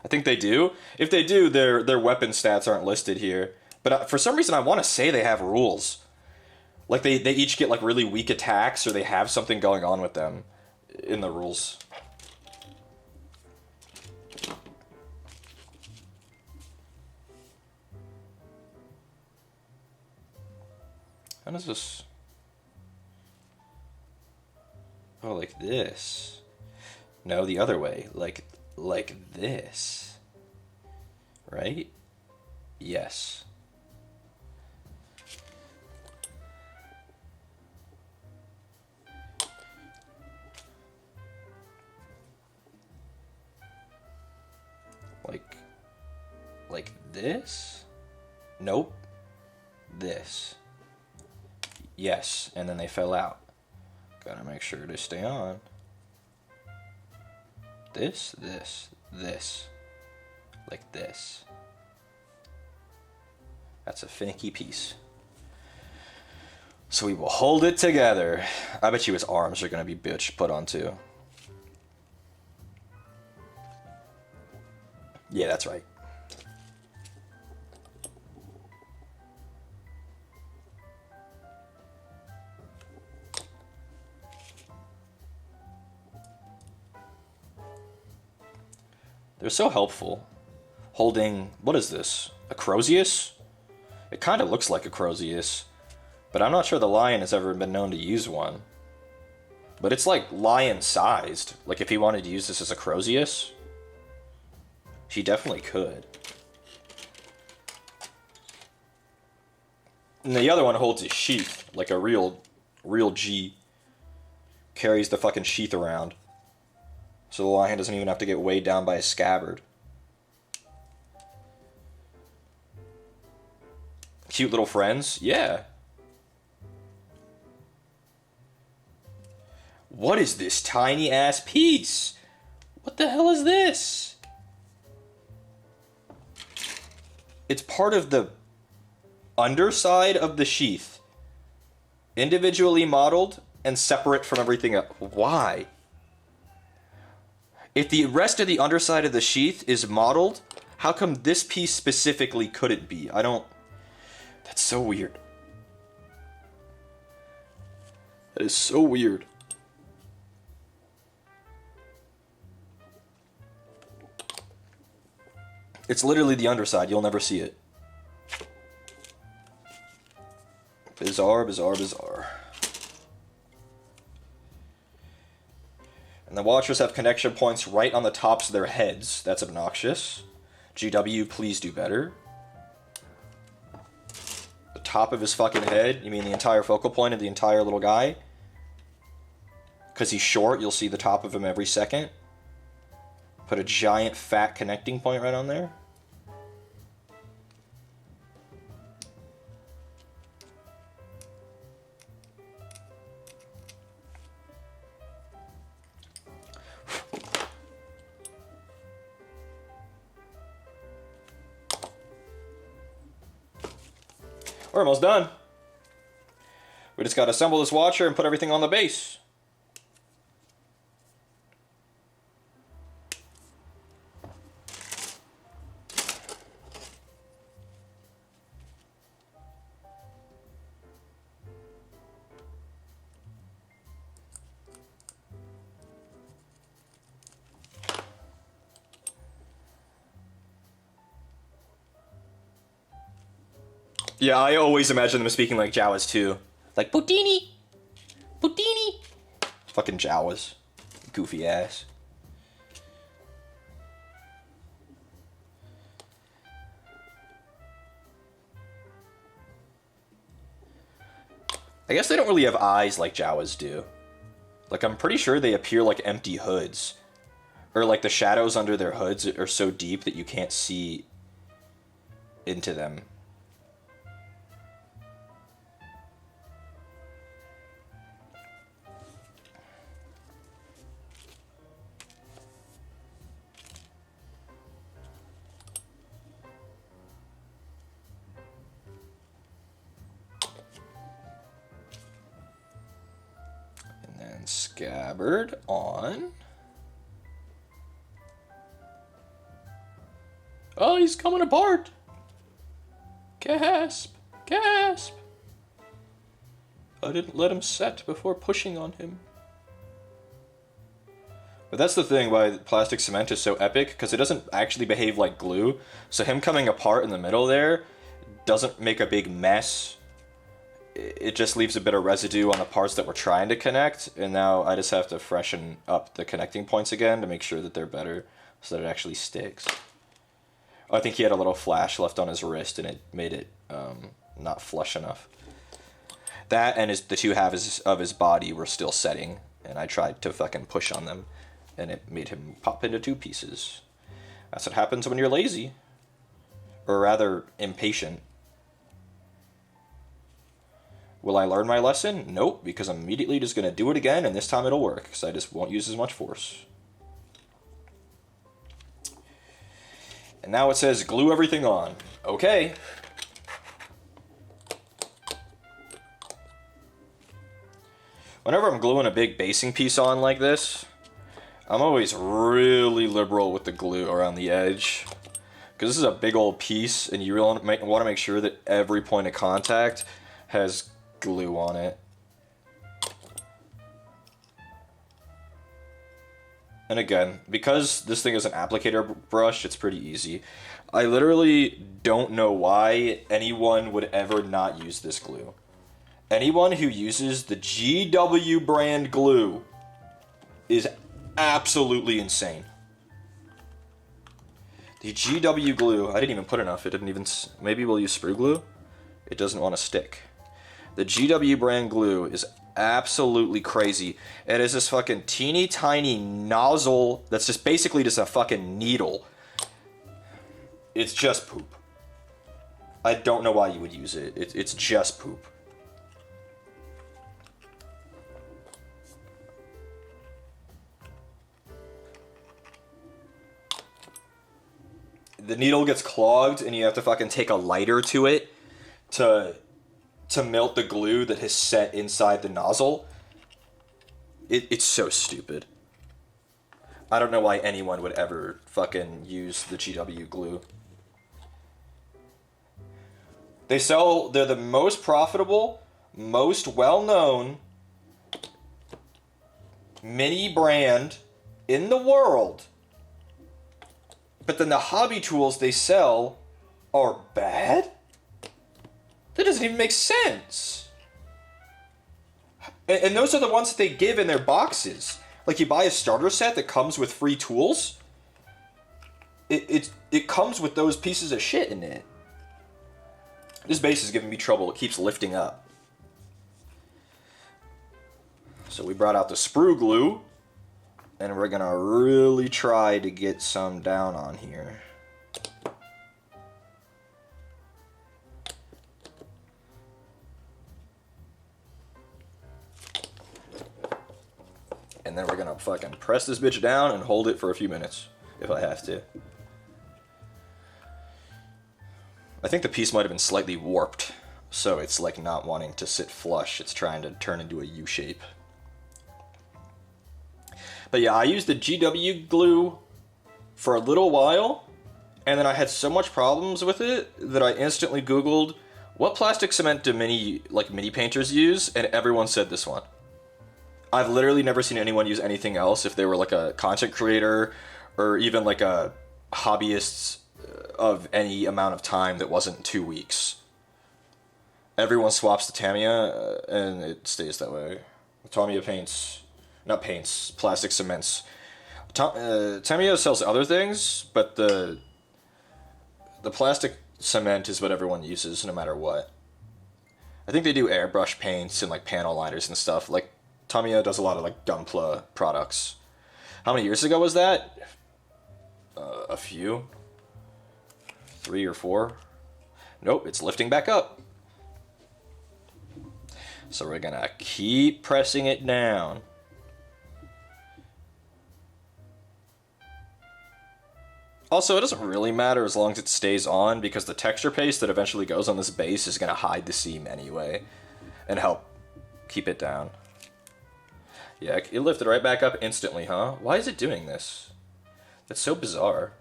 B: I think they do. If they do, their weapon stats aren't listed here. But for some reason, I want to say they have rules. Like, they each get, like, really weak attacks, or they have something going on with them in the rules. How does this... Oh, like this. No, the other way. Like this. Right? Yes. Like this? Nope. This. Yes, and then they fell out. Gotta make sure to stay on. This. Like this. That's a finicky piece. So we will hold it together. I bet you his arms are gonna be put on too. Yeah, that's right. They're so helpful. Holding, what is this? A Crozius? It kind of looks like a Crozius, but I'm not sure the lion has ever been known to use one. But it's like lion-sized. Like if he wanted to use this as a Crozius, he definitely could. And the other one holds his sheath, like a real G. Carries the fucking sheath around. So the lion doesn't even have to get weighed down by a scabbard. Cute little friends? Yeah. What is this tiny ass piece? What the hell is this? It's part of the underside of the sheath. Individually modeled and separate from everything else. Why? If the rest of the underside of the sheath is modeled, how come this piece specifically couldn't be? I don't... That's so weird. That is so weird. It's literally the underside. You'll never see it. Bizarre, bizarre, bizarre. And the Watchers have connection points right on the tops of their heads. That's obnoxious. GW, please do better. The top of his fucking head? You mean the entire focal point of the entire little guy? Because he's short, you'll see the top of him every second. Put a giant fat connecting point right on there. We're almost done. We just gotta assemble this Watcher and put everything on the base. Yeah, I always imagine them speaking like Jawas too. Like, Boutini! Boutini! Fucking Jawas. Goofy ass. I guess they don't really have eyes like Jawas do. Like, I'm pretty sure they appear like empty hoods. Or like the shadows under their hoods are so deep that you can't see into them. scabbard on. Oh, he's coming apart. Gasp. Gasp. I didn't let him set before pushing on him. But that's the thing why plastic cement is so epic, because it doesn't actually behave like glue. So him coming apart in the middle there doesn't make a big mess. It just leaves a bit of residue on the parts that we're trying to connect. And now I just have to freshen up the connecting points again to make sure that they're better so that it actually sticks. I think he had a little flash left on his wrist and it made it not flush enough. That and the two halves of his body were still setting, and I tried to fucking push on them, and it made him pop into two pieces. That's what happens when you're lazy. Or rather, impatient. Will I learn my lesson? Nope, because I'm immediately just going to do it again, and this time it'll work, because I just won't use as much force. And now it says glue everything on. Okay. Whenever I'm gluing a big basing piece on like this, I'm always really liberal with the glue around the edge. Because this is a big old piece, and you really want to make sure that every point of contact has glue on it. And again, because this thing is an applicator brush, it's pretty easy. I literally don't know why anyone would ever not use this glue. Anyone who uses the GW brand glue is absolutely insane. The GW glue, I didn't even put enough. It didn't even, maybe we'll use sprue glue. It doesn't want to stick. The GW brand glue is absolutely crazy. It is this fucking teeny tiny nozzle that's just basically just a fucking needle. It's just poop. I don't know why you would use it. It's just poop. The needle gets clogged and you have to fucking take a lighter to it to melt the glue that has set inside the nozzle. It's so stupid. I don't know why anyone would ever fucking use the GW glue. They're the most profitable, most well-known mini brand in the world. But then the hobby tools they sell are bad? That doesn't even make sense. And those are the ones that they give in their boxes. Like you buy a starter set that comes with free tools. It comes with those pieces of shit in it. This base is giving me trouble. It keeps lifting up. So we brought out the sprue glue. And we're gonna really try to get some down on here. And then we're gonna fucking press this bitch down and hold it for a few minutes, if I have to. I think the piece might have been slightly warped, so it's like not wanting to sit flush. It's trying to turn into a U shape. But yeah, I used the GW glue for a little while, and then I had so much problems with it that I instantly Googled, what plastic cement do mini painters use? And everyone said this one. I've literally never seen anyone use anything else if they were like a content creator or even like a hobbyist of any amount of time that wasn't 2 weeks. Everyone swaps to Tamiya, and it stays that way. Tamiya paints... Not paints, plastic cements. Tamiya sells other things, but the plastic cement is what everyone uses no matter what. I think they do airbrush paints and like panel liners and stuff. Like Tamiya does a lot of like Gunpla products. How many years ago was that? A few. 3 or 4. Nope, it's lifting back up. So we're gonna keep pressing it down. Also, it doesn't really matter as long as it stays on, because the texture paste that eventually goes on this base is going to hide the seam anyway, and help keep it down. Yeah, it lifted right back up instantly, huh? Why is it doing this? That's so bizarre.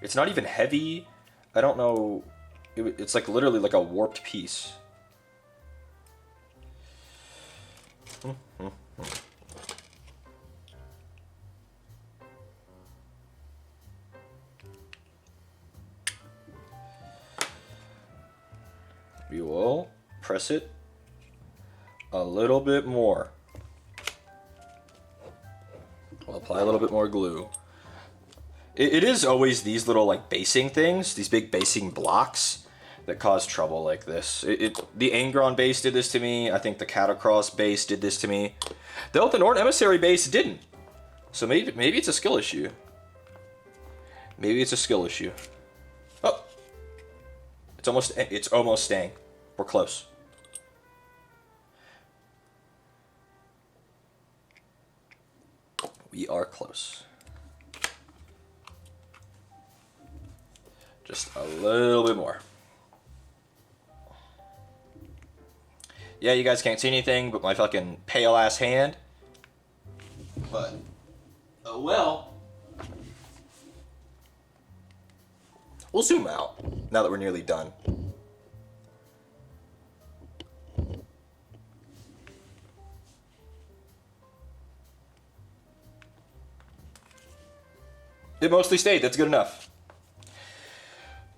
B: It's not even heavy. I don't know. It's like literally like a warped piece. We will press it a little bit more. We'll apply a little bit more glue. It is always these little like basing things, these big basing blocks that cause trouble like this. The Angron base did this to me. I think the Catacross base did this to me. Though the Norn Emissary base didn't. So maybe it's a skill issue. Maybe it's a skill issue. Oh, it's almost staying. We're close. We are close. Just a little bit more. Yeah, you guys can't see anything but my fucking pale ass hand. But, oh well. We'll zoom out now that we're nearly done. It mostly stayed, that's good enough.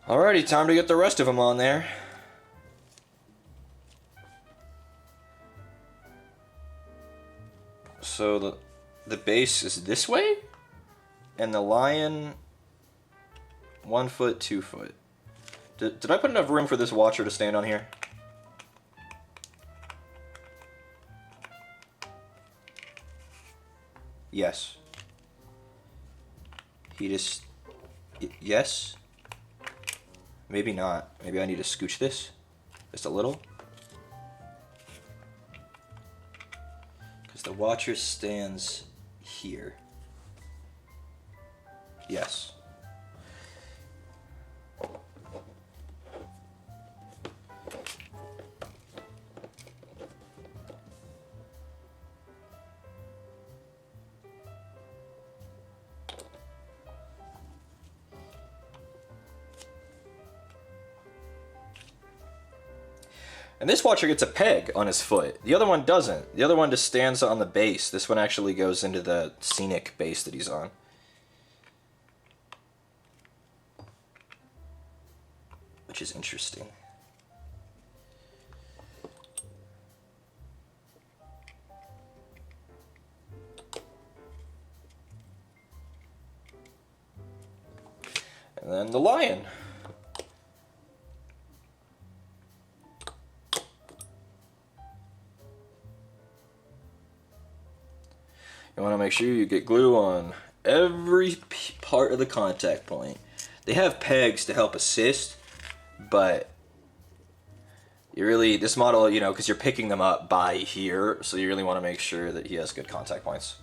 B: Alrighty, time to get the rest of them on there. So the base is this way? And the lion 1 foot, 2 foot. Did I put enough room for this watcher to stand on here? Yes. Yes? Maybe not. Maybe I need to scooch this just a little. Because the watcher stands here. Yes. And this watcher gets a peg on his foot. The other one doesn't. The other one just stands on the base. This one actually goes into the scenic base that he's on. Which is interesting. And then the lion. You want to make sure you get glue on every part of the contact point. They have pegs to help assist, but you really, this model, you know, because you're picking them up by here, so you really want to make sure that he has good contact points.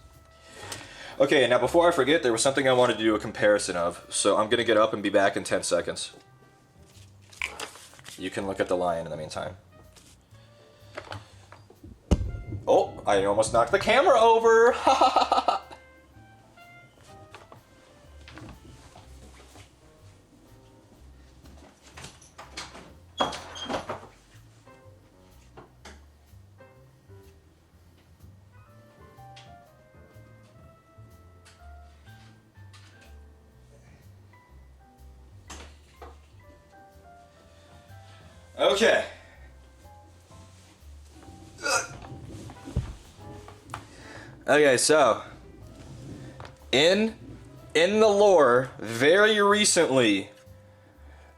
B: Okay, now before I forget, there was something I wanted to do a comparison of, so I'm going to get up and be back in 10 seconds. You can look at the lion in the meantime. Oh, I almost knocked the camera over! Okay. Okay, so in the lore, very recently,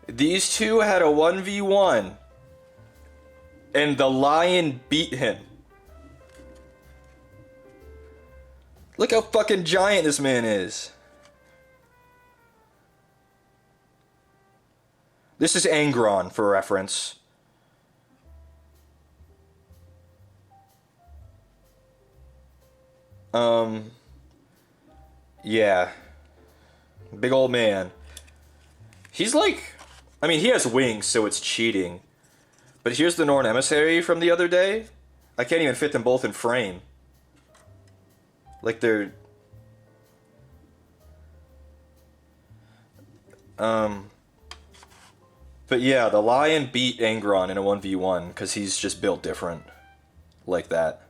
B: these two had a 1v1 and the lion beat him. Look how fucking giant this man is. This is Angron for reference. Yeah. Big old man. He's like, I mean, he has wings, so it's cheating. But here's the Norn Emissary from the other day. I can't even fit them both in frame. Like they're... But yeah, the Lion beat Angron in a 1v1 because he's just built different. Like that.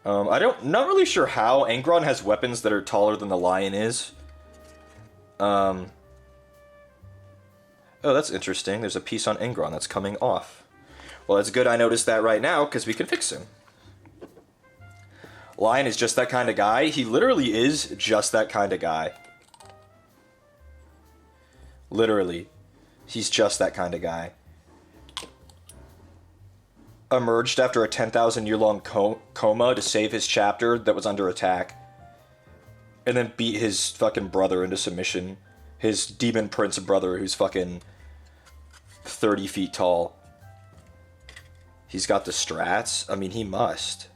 B: Not really sure how. Angron has weapons that are taller than the Lion is. Oh, that's interesting. There's a piece on Angron that's coming off. Well, it's good I noticed that right now, because we can fix him. Lion is just that kind of guy. He literally is just that kind of guy. Literally. He's just that kind of guy. Emerged after a 10,000-year-long coma to save his chapter that was under attack. And then beat his fucking brother into submission. His demon prince brother who's fucking 30 feet tall. He's got the strats. I mean, he must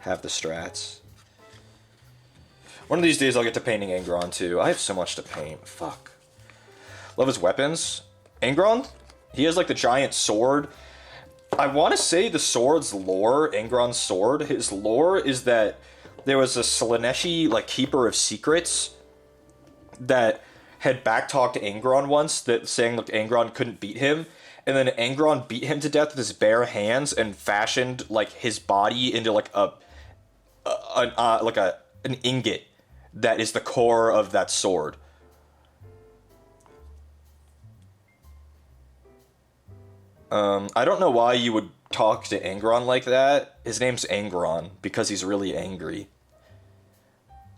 B: have the strats. One of these days I'll get to painting Angron too. I have so much to paint. Fuck. Love his weapons. Angron? He has like the giant sword. I want to say the sword's lore, Angron's sword, his lore is that there was a Slaneshi, like, keeper of secrets that had backtalked Angron once, that saying, look, Angron couldn't beat him, and then Angron beat him to death with his bare hands and fashioned, like, his body into, like, an ingot that is the core of that sword. I don't know why you would talk to Angron like that. His name's Angron, because he's really angry.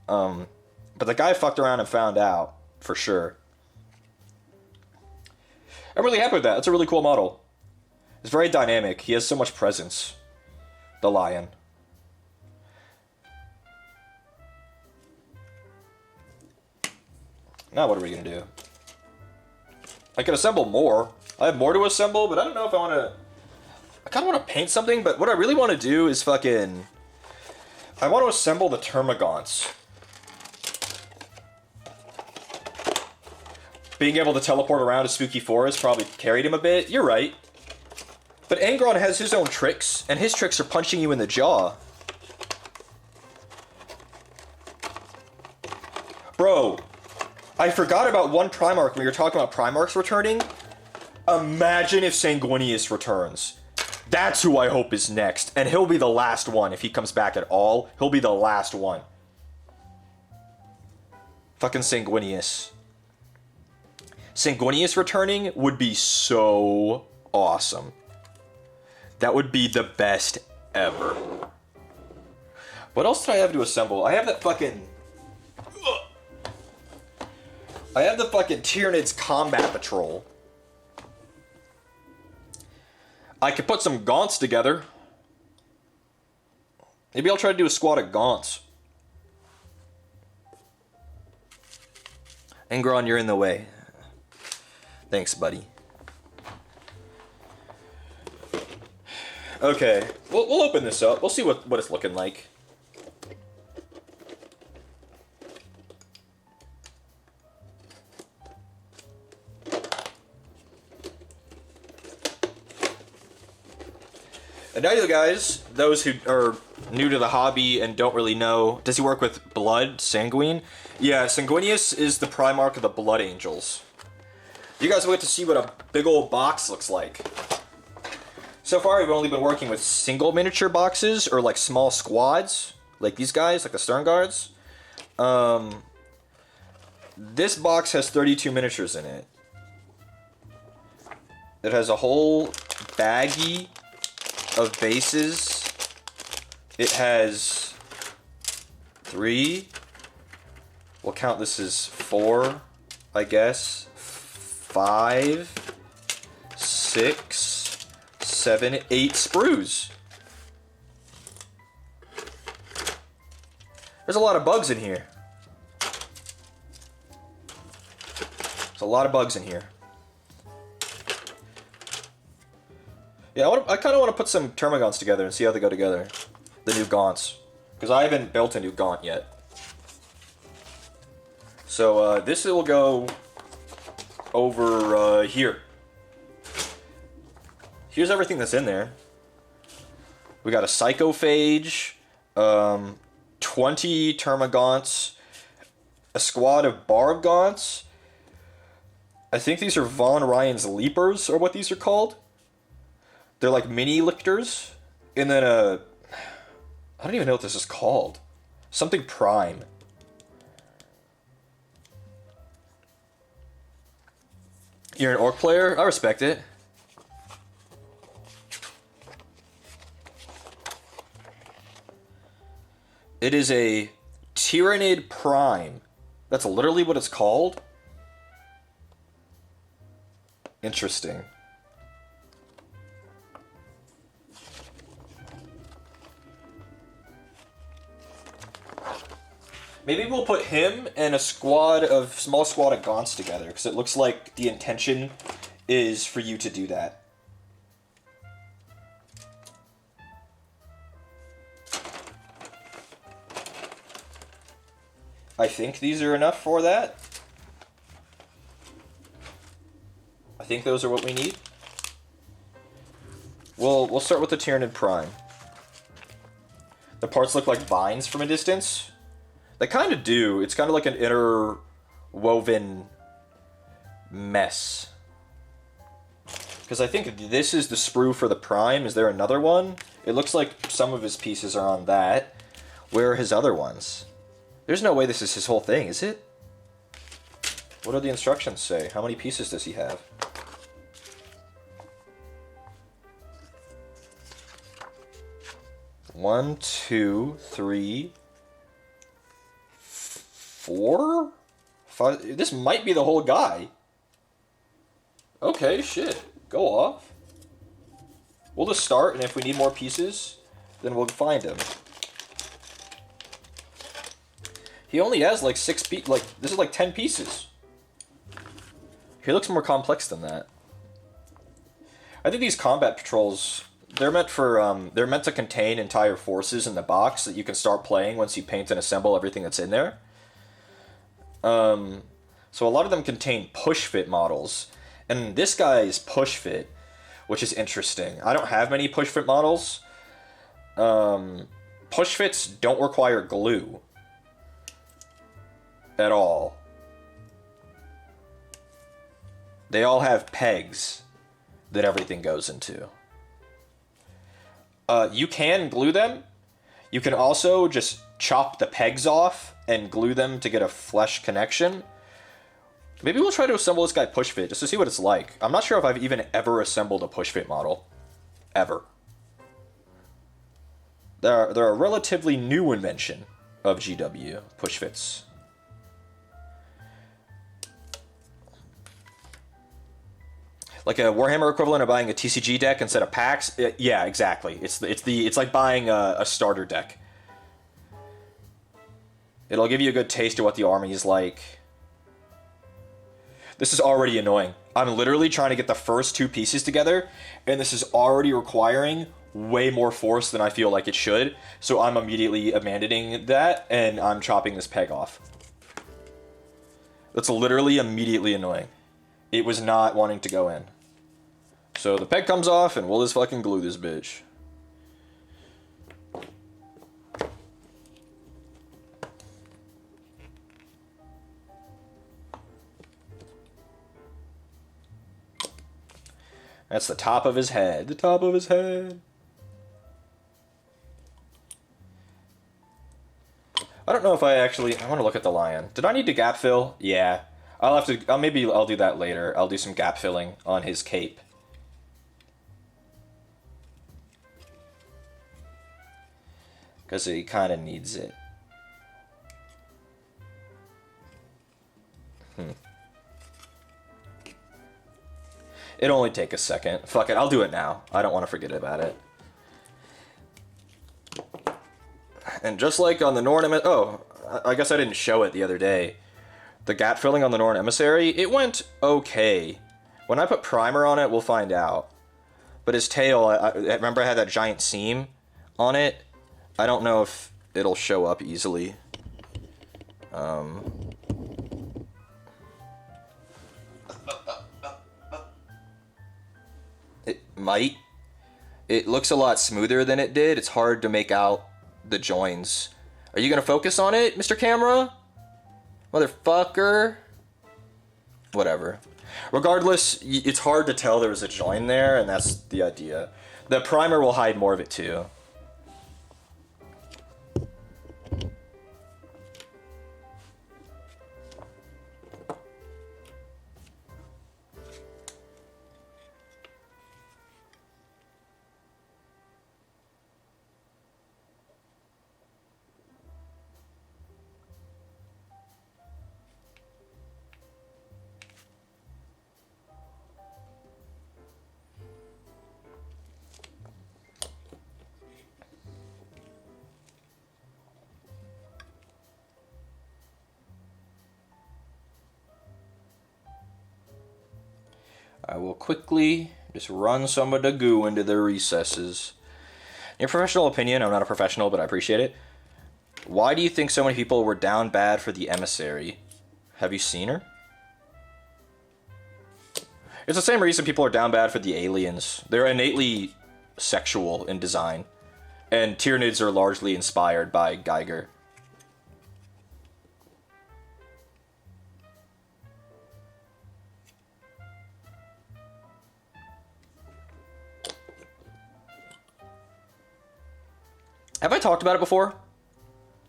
B: But the guy fucked around and found out, for sure. I'm really happy with that. It's a really cool model. It's very dynamic. He has so much presence. The Lion. Now what are we gonna do? I can assemble more. I have more to assemble, but I don't know if I want to... I kind of want to paint something, but what I really want to do is fucking... I want to assemble the Termagants. Being able to teleport around a spooky forest probably carried him a bit. You're right. But Angron has his own tricks, and his tricks are punching you in the jaw. Bro, I forgot about one Primarch when you were talking about Primarchs returning. Imagine if Sanguinius returns. That's who I hope is next. And he'll be the last one if he comes back at all. He'll be the last one. Fucking Sanguinius. Sanguinius returning would be so awesome. That would be the best ever. What else did I have to assemble? I have that fucking... I have the fucking Tyranid's Combat Patrol. I could put some Gaunts together. Maybe I'll try to do a squad of Gaunts. Angron, you're in the way. Thanks, buddy. Okay, we'll open this up. We'll see what it's looking like. And now you guys, those who are new to the hobby and don't really know, does he work with blood, sanguine? Yeah, Sanguinius is the Primarch of the Blood Angels. You guys will get to see what a big old box looks like. So far, I've only been working with single miniature boxes, or like small squads, like these guys, like the Stern Guards. This box has 32 miniatures in it. It has a whole baggie of bases. It has 3. We'll count this as 4, I guess. 5, 6, 7, 8 sprues. There's a lot of bugs in here. There's a lot of bugs in here. Yeah, I kind of want to put some Termagants together and see how they go together. The new Gaunts. Because I haven't built a new Gaunt yet. So, this will go over here. Here's everything that's in there. We got a Psychophage, 20 Termagants, a squad of Bargaunts. I think these are Von Ryan's Leapers, or what these are called. They're like mini lictors. And then I don't even know what this is called. Something Prime. You're an Orc player? I respect it. It is a Tyranid Prime. That's literally what it's called? Interesting. Maybe we'll put him and a small squad of Gaunts together, because it looks like the intention is for you to do that. I think these are enough for that. I think those are what we need. We'll start with the Tyranid Prime. The parts look like vines from a distance. They kind of do. It's kind of like an interwoven mess. Because I think this is the sprue for the Prime. Is there another one? It looks like some of his pieces are on that. Where are his other ones? There's no way this is his whole thing, is it? What do the instructions say? How many pieces does he have? One, two, three, four? Five? This might be the whole guy. Okay, shit. Go off. We'll just start, and if we need more pieces, then we'll find him. He only has like 6 pieces. Like, this is like 10 pieces. He looks more complex than that. I think these combat patrols, they're meant for, they're meant to contain entire forces in the box that you can start playing once you paint and assemble everything that's in there. So a lot of them contain push-fit models. And this guy is push-fit, which is interesting. I don't have many push-fit models. Push-fits don't require glue. At all. They all have pegs that everything goes into. You can glue them. You can also just chop the pegs off and glue them to get a flesh connection. Maybe we'll try to assemble this guy push-fit just to see what it's like. I'm not sure if I've even ever assembled a push-fit model. Ever. They're a relatively new invention of GW, push-fits. Like a Warhammer equivalent of buying a TCG deck instead of packs? Yeah, exactly. It's like buying a starter deck. It'll give you a good taste of what the army is like. This is already annoying. I'm literally trying to get the first 2 pieces together, and this is already requiring way more force than I feel like it should, so I'm immediately abandoning that, and I'm chopping this peg off. That's literally immediately annoying. It was not wanting to go in. So the peg comes off, and we'll just fucking glue this bitch. That's the top of his head. The top of his head. I don't know if I want to look at the lion. Did I need to gap fill? Yeah. Maybe I'll do that later. I'll do some gap filling on his cape. Because he kind of needs it. It'll only take a second. Fuck it, I'll do it now. I don't want to forget about it. And just like on the Norn I guess I didn't show it the other day. The gap filling on the Norn Emissary, it went okay. When I put primer on it, we'll find out. But his tail, I remember I had that giant seam on it. I don't know if it'll show up easily. It might. It looks a lot smoother than it did. It's hard to make out the joins. Are you gonna focus on it, Mr. Camera? Motherfucker. Whatever. Regardless, it's hard to tell there was a join there, and that's the idea. The primer will hide more of it too. I will quickly just run some of the goo into the recesses. In your professional opinion, I'm not a professional, but I appreciate it. Why do you think so many people were down bad for the emissary? Have you seen her? It's the same reason people are down bad for the aliens. They're innately sexual in design. And Tyranids are largely inspired by Geiger. Have I talked about it before?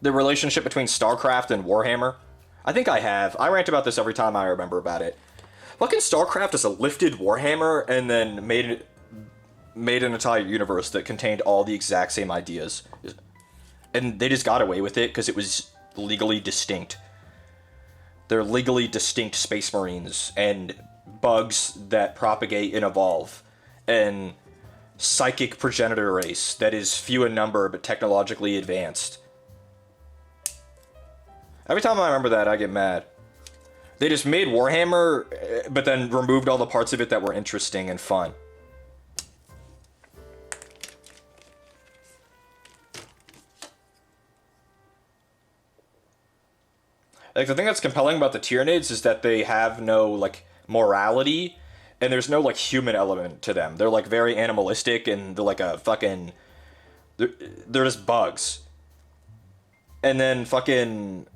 B: The relationship between StarCraft and Warhammer? I think I have. I rant about this every time I remember about it. Fucking StarCraft is a lifted Warhammer and then made an entire universe that contained all the exact same ideas. And they just got away with it because it was legally distinct. They're legally distinct Space Marines and bugs that propagate and evolve. And psychic progenitor race that is few in number but technologically advanced. Every time I remember that, I get mad. They just made Warhammer, but then removed all the parts of it that were interesting and fun. Like, the thing that's compelling about the Tyranids is that they have no, like, morality. And there's no, like, human element to them. They're, like, very animalistic, and they're, like, a fucking... They're just bugs. And then fucking...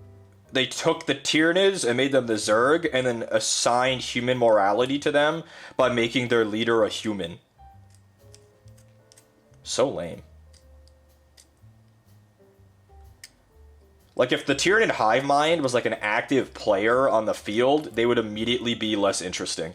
B: They took the Tyranids and made them the Zerg, and then assigned human morality to them by making their leader a human. So lame. Like, if the Tyranid hive mind was, like, an active player on the field, they would immediately be less interesting.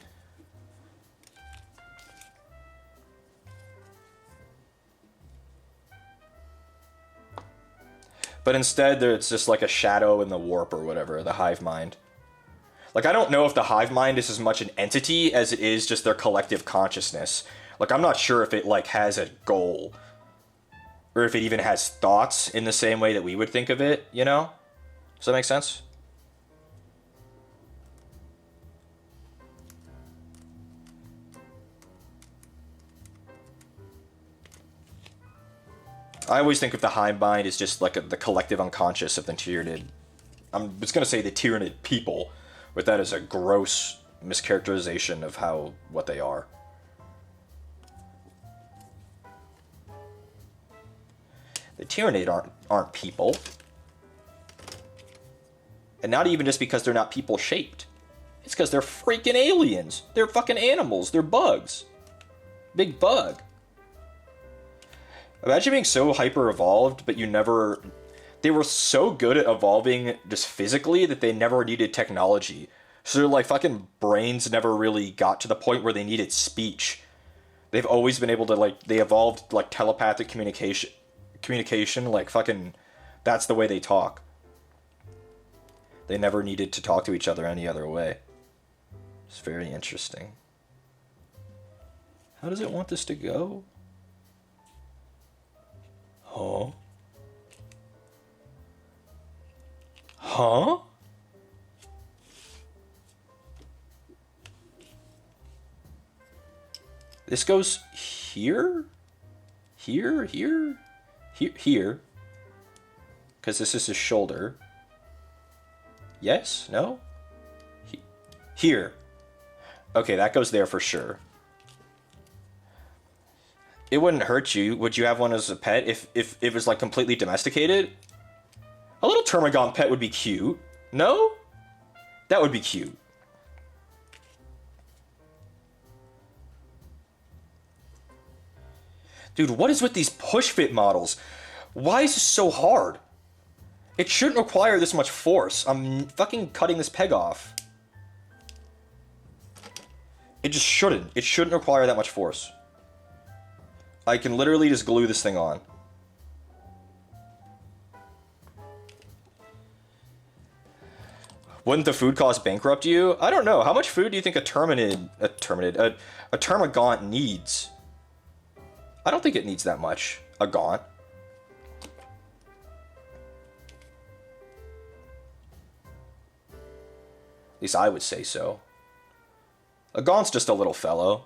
B: But instead, it's just like a shadow in the warp or whatever, the hive mind. Like, I don't know if the hive mind is as much an entity as it is just their collective consciousness. Like, I'm not sure if it, like, has a goal. Or if it even has thoughts in the same way that we would think of it, you know? Does that make sense? I always think of the hive mind as just like the collective unconscious of the Tyranid. I'm just gonna say the Tyranid people, but that is a gross mischaracterization of what they are. The Tyranid aren't people, and not even just because they're not people shaped. It's because they're freaking aliens. They're fucking animals. They're bugs. Big bug. Imagine being so hyper-evolved, but they were so good at evolving just physically that they never needed technology. So their, like, fucking brains never really got to the point where they needed speech. They've always been able to, like, they evolved, like, telepathic communication, like, fucking, that's the way they talk. They never needed to talk to each other any other way. It's very interesting. How does it want this to go? Huh? Huh? This goes here? Here? Here? Here? Here? Because this is his shoulder. Yes? No? Here. Okay, that goes there for sure. It wouldn't hurt you. Would you have one as a pet if it was like completely domesticated? A little Termagant pet would be cute. No? That would be cute. Dude, what is with these push fit models? Why is this so hard? It shouldn't require this much force. I'm fucking cutting this peg off. It just shouldn't. It shouldn't require that much force. I can literally just glue this thing on. Wouldn't the food cost bankrupt you? I don't know. How much food do you think a Termagant needs? I don't think it needs that much. A Gaunt. At least I would say so. A Gaunt's just a little fellow.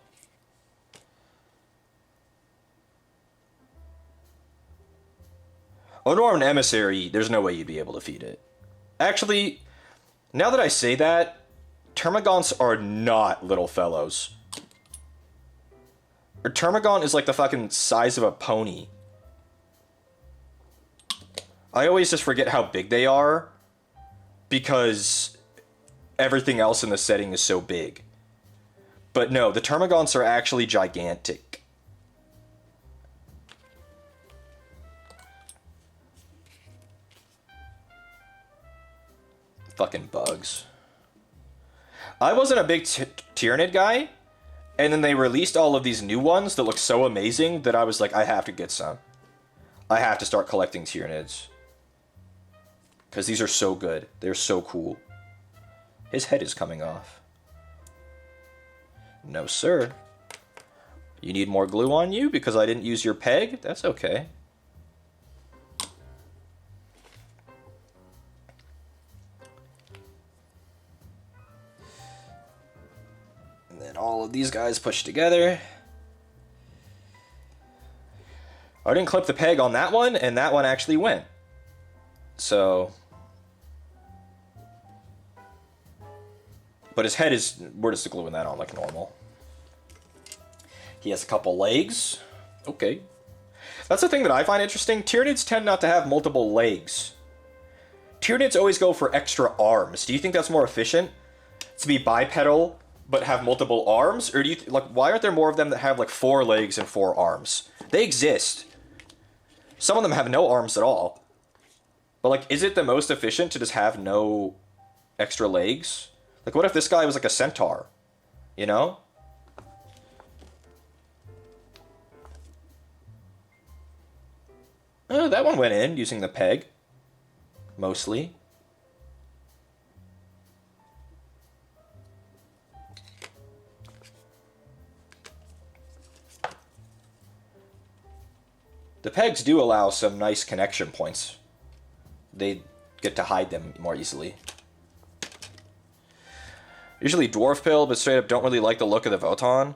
B: Unarmed Emissary, there's no way you'd be able to feed it. Actually, now that I say that, Termagants are not little fellows. A Termagant is like the fucking size of a pony. I always just forget how big they are because everything else in the setting is so big. But no, the Termagants are actually gigantic. Fucking bugs. I wasn't a big Tyranid guy, and then they released all of these new ones that look so amazing that I was like, I have to get some. I have to start collecting Tyranids. Because these are so good. They're so cool. His head is coming off. No, sir. You need more glue on you because I didn't use your peg? That's okay. And then all of these guys pushed together. I didn't clip the peg on that one, and that one actually went. So... But his head is... We're just gluing that on like normal. He has a couple legs. Okay. That's the thing that I find interesting. Tyranids tend not to have multiple legs. Tyranids always go for extra arms. Do you think that's more efficient? To be bipedal, but have multiple arms? Or do you... like, why aren't there more of them that have, like, 4 legs and 4 arms? They exist. Some of them have no arms at all. But, like, is it the most efficient to just have no extra legs? Like, what if this guy was like a centaur? You know? Oh, that one went in using the peg. Mostly. The pegs do allow some nice connection points. They get to hide them more easily. Usually dwarf pill, but straight up don't really like the look of the Voton.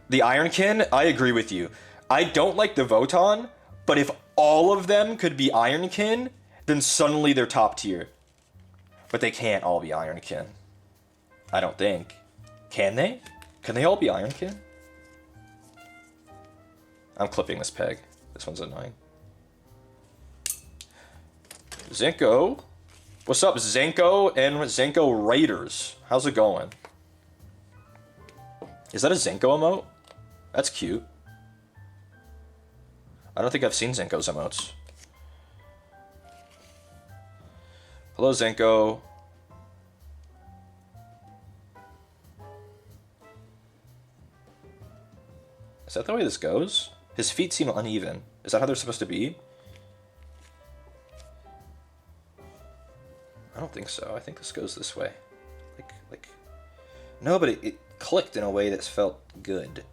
B: The Ironkin, I agree with you. I don't like the Voton, but if all of them could be Ironkin, then suddenly they're top tier. But they can't all be Ironkin. I don't think. Can they? Can they all be Ironkin? I'm clipping this peg. This one's annoying. Zenko. What's up, Zenko and Zenko Raiders? How's it going? Is that a Zenko emote? That's cute. I don't think I've seen Zenko's emotes. Hello, Zenko. Is that the way this goes? His feet seem uneven. Is that how they're supposed to be? I don't think so. I think this goes this way. Like... No, but it clicked in a way that felt good.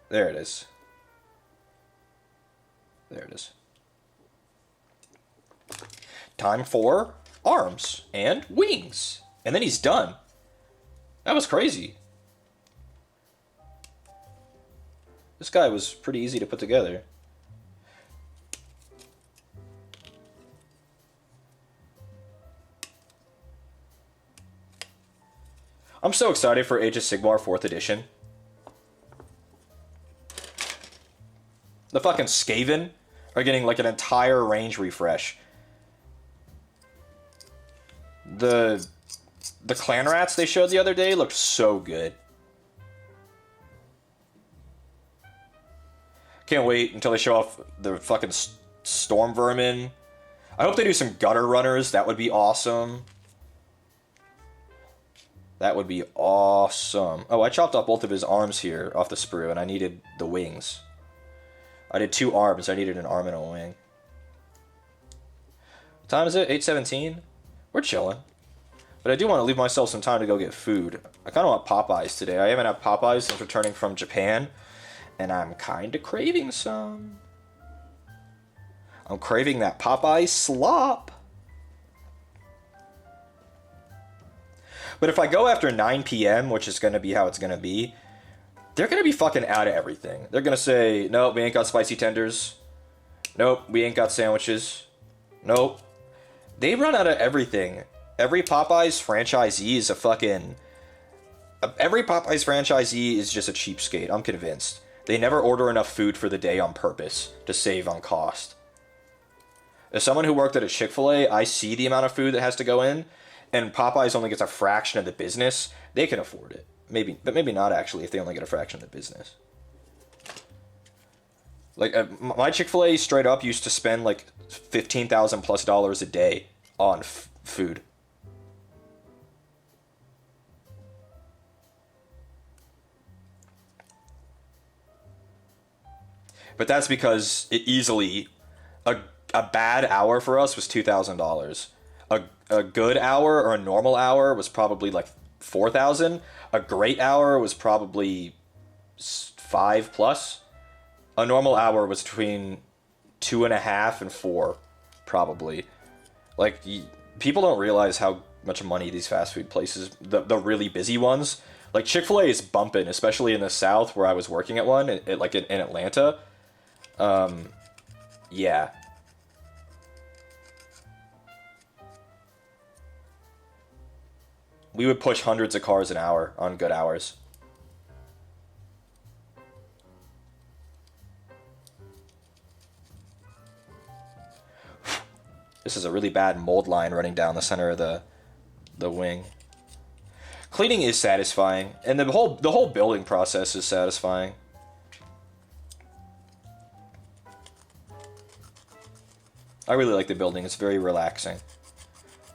B: There it is. There it is. Time for arms and wings. And then he's done. That was crazy. This guy was pretty easy to put together. I'm so excited for Age of Sigmar 4th edition. The fucking Skaven are getting like an entire range refresh. The clan rats they showed the other day looked so good. Can't wait until they show off the fucking storm vermin. I hope they do some gutter runners. That would be awesome. That would be awesome. Oh, I chopped off both of his arms here off the sprue, and I needed the wings. I did 2 arms. I needed an arm and a wing. What time is it? 8:17? We're chilling. But I do want to leave myself some time to go get food. I kind of want Popeyes today. I haven't had Popeyes since returning from Japan, and I'm kind of craving some. I'm craving that Popeye slop. But if I go after 9 p.m., which is going to be how it's going to be, they're going to be fucking out of everything. They're going to say, nope, we ain't got spicy tenders. Nope, we ain't got sandwiches. Nope. They run out of everything. Every Popeyes franchisee is a fucking... Every Popeyes franchisee is just a cheapskate, I'm convinced. They never order enough food for the day on purpose to save on cost. As someone who worked at a Chick-fil-A, I see the amount of food that has to go in, and Popeyes only gets a fraction of the business. They can afford it. Maybe, but maybe not actually if they only get a fraction of the business. Like, my Chick-fil-A straight up used to spend like $15,000 plus a day on food. But that's because it easily, a bad hour for us was $2,000. A good hour or a normal hour was probably like $4,000. A great hour was probably $5,000 plus. A normal hour was between $2,500 and $4,000, probably. Like, people don't realize how much money these fast food places, the really busy ones, like Chick-fil-A is bumping, especially in the South where I was working at one, like in Atlanta. Yeah. We would push hundreds of cars an hour on good hours. This is a really bad mold line running down the center of the wing. Cleaning is satisfying, and the whole building process is satisfying. I really like the building. It's very relaxing.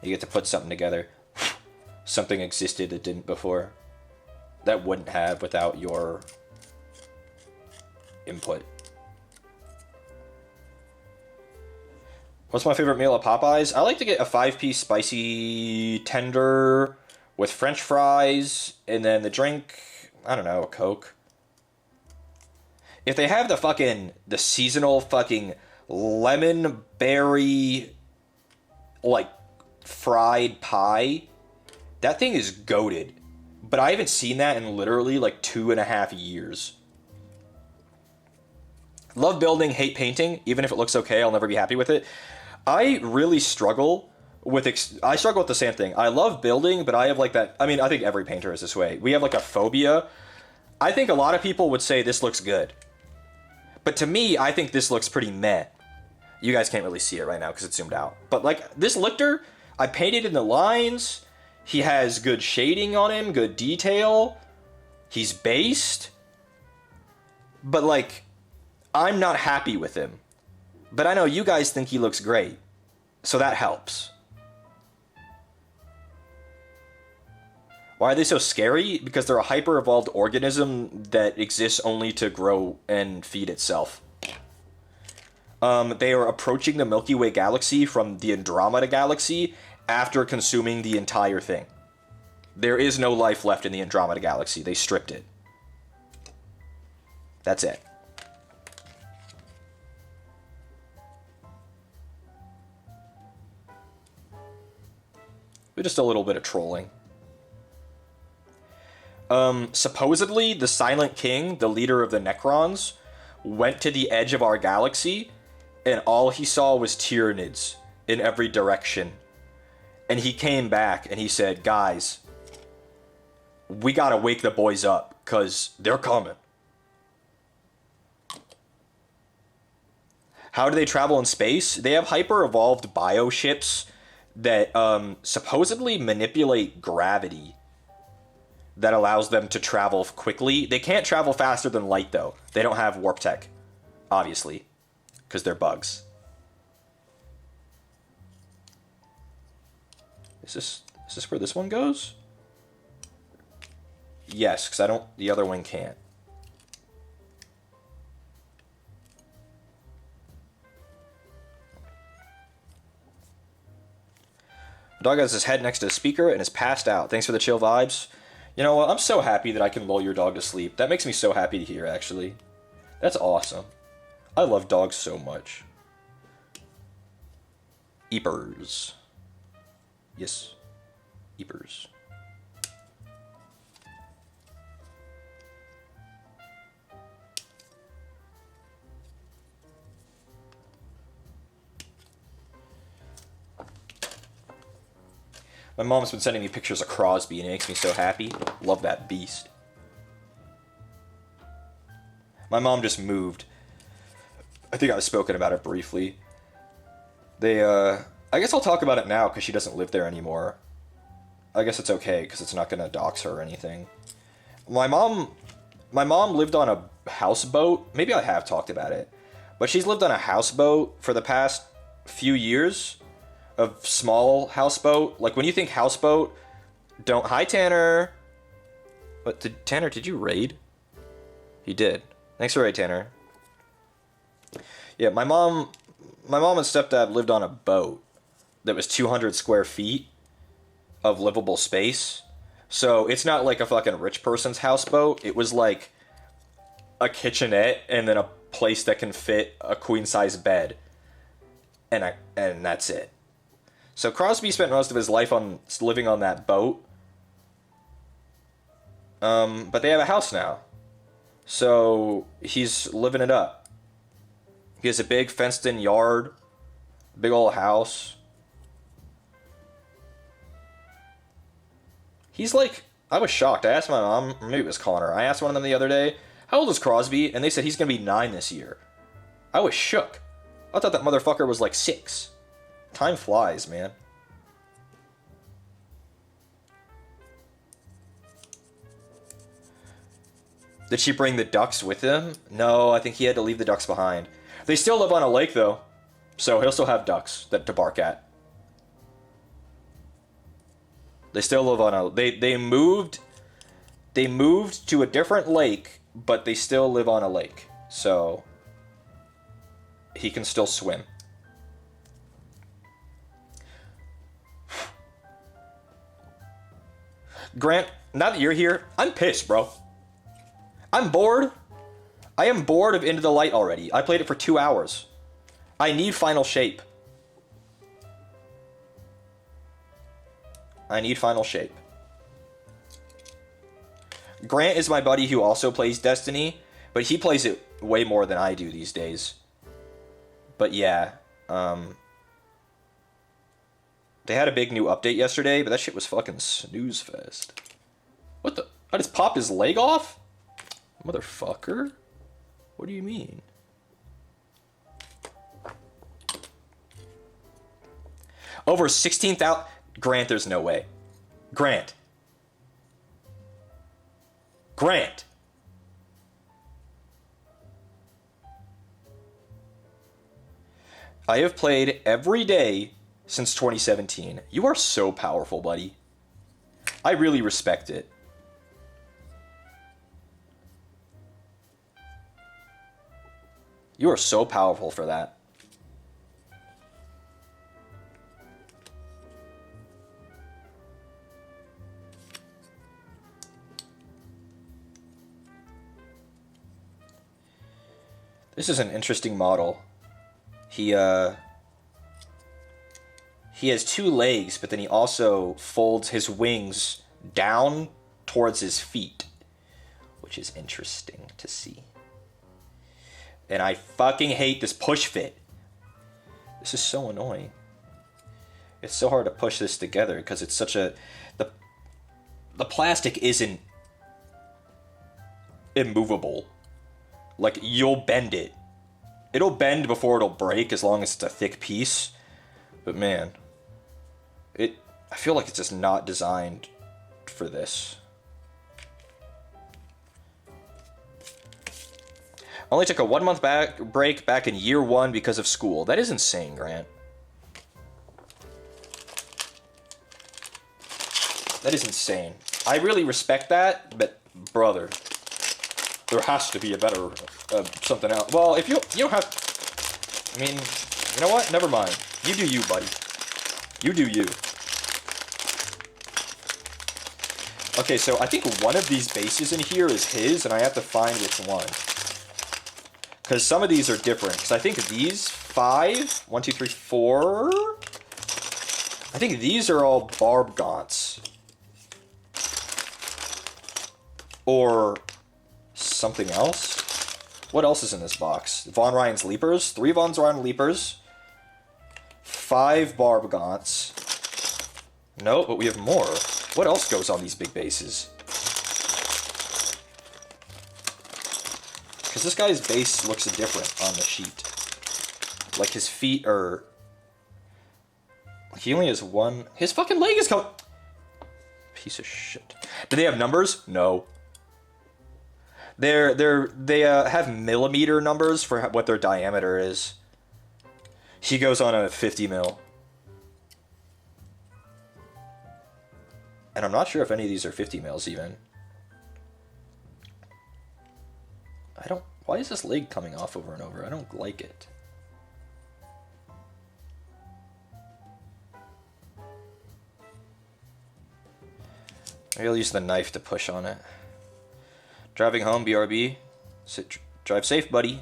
B: You get to put something together. Something existed that didn't before. That wouldn't have without your input. What's my favorite meal at Popeyes? I like to get a 5-piece spicy tender with French fries, and then the drink, I don't know, a Coke. If they have the seasonal fucking lemon berry, like, fried pie, that thing is goated. But I haven't seen that in literally like 2.5 years. Love building, hate painting. Even if it looks okay, I'll never be happy with it. I really struggle with the same thing. I love building, but I have like that. I mean, I think every painter is this way. We have like a phobia. I think a lot of people would say this looks good. But to me, I think this looks pretty meh. You guys can't really see it right now because it's zoomed out. But like this Lictor, I painted in the lines. He has good shading on him, good detail. He's based. But like, I'm not happy with him. But I know you guys think he looks great. So that helps. Why are they so scary? Because they're a hyper-evolved organism that exists only to grow and feed itself. They are approaching the Milky Way galaxy from the Andromeda galaxy after consuming the entire thing. There is no life left in the Andromeda galaxy. They stripped it. That's it. Just a little bit of trolling. Supposedly, the Silent King, the leader of the Necrons, went to the edge of our galaxy, and all he saw was Tyranids in every direction. And he came back, and he said, guys, we gotta wake the boys up, because they're coming. How do they travel in space? They have hyper-evolved bioships that supposedly manipulate gravity that allows them to travel quickly. They can't travel faster than light, though. They don't have warp tech, obviously, because they're bugs. Is this where this one goes? Yes, because the other one can't. The dog has his head next to the speaker and is passed out. Thanks for the chill vibes. You know what? I'm so happy that I can lull your dog to sleep. That makes me so happy to hear, actually. That's awesome. I love dogs so much. Eepers. Yes. Eepers. My mom's been sending me pictures of Crosby, and it makes me so happy. Love that beast. My mom just moved. I think I've spoken about it briefly. I guess I'll talk about it now, because she doesn't live there anymore. I guess it's okay, because it's not going to dox her or anything. My mom lived on a houseboat. Maybe I have talked about it. But she's lived on a houseboat for the past few years. A small houseboat. Like, when you think houseboat, don't... Hi, Tanner! What, Tanner, did you raid? He did. Thanks for raid, Tanner. Yeah, my mom and stepdad lived on a boat that was 200 square feet of livable space. So, it's not like a fucking rich person's houseboat. It was like a kitchenette and then a place that can fit a queen-size bed. And that's it. So Crosby spent most of his life living on that boat. But they have a house now. So he's living it up. He has a big fenced-in yard. Big old house. He's like... I was shocked. I asked my mom, or maybe it was Connor. I asked one of them the other day, how old is Crosby? And they said he's going to be 9 this year. I was shook. I thought that motherfucker was like 6. Time flies, man. Did she bring the ducks with him? No, I think he had to leave the ducks behind. They still live on a lake, though. So he'll still have ducks to bark at. They still live on a... They moved to a different lake, but they still live on a lake. So he can still swim. Grant, now that you're here, I'm pissed, bro. I'm bored. I am bored of Into the Light already. I played it for 2 hours. I need Final Shape. I need Final Shape. Grant is my buddy who also plays Destiny, but he plays it way more than I do these days. But yeah, they had a big new update yesterday, but that shit was fucking snooze fest. What the? I just popped his leg off? Motherfucker. What do you mean? Over 16,000... Grant, there's no way. Grant. Grant. I have played every day since 2017. You are so powerful, buddy. I really respect it. You are so powerful for that. This is an interesting model. He has 2 legs, but then he also folds his wings down towards his feet, which is interesting to see. And I fucking hate this push fit. This is so annoying. It's so hard to push this together because it's such a... The plastic isn't immovable. Like, you'll bend it. It'll bend before it'll break as long as it's a thick piece. But man, I feel like it's just not designed for this. Only took a 1 month break back in year 1 because of school. That is insane, Grant. That is insane. I really respect that, but brother, there has to be a better something else. Well, if you don't have, I mean, you know what? Never mind. You do you, buddy. You do you. Okay, so I think one of these bases in here is his, and I have to find which one. Because some of these are different. Because I think these 5, 1, 2, 3, 4. I think these are all barb gaunts. Or something else. What else is in this box? Von Ryan's Leapers. 3 Von Ryan Leapers. 5 barb gaunts. No, but we have more. What else goes on these big bases? Because this guy's base looks different on the sheet. Like his feet are... He only has one... His fucking leg is coming... Piece of shit. Do they have numbers? No. They have millimeter numbers for what their diameter is. He goes on a 50 mil. And I'm not sure if any of these are 50 mils even. Why is this leg coming off over and over? I don't like it. Maybe I'll use the knife to push on it. Driving home, BRB. Drive safe, buddy.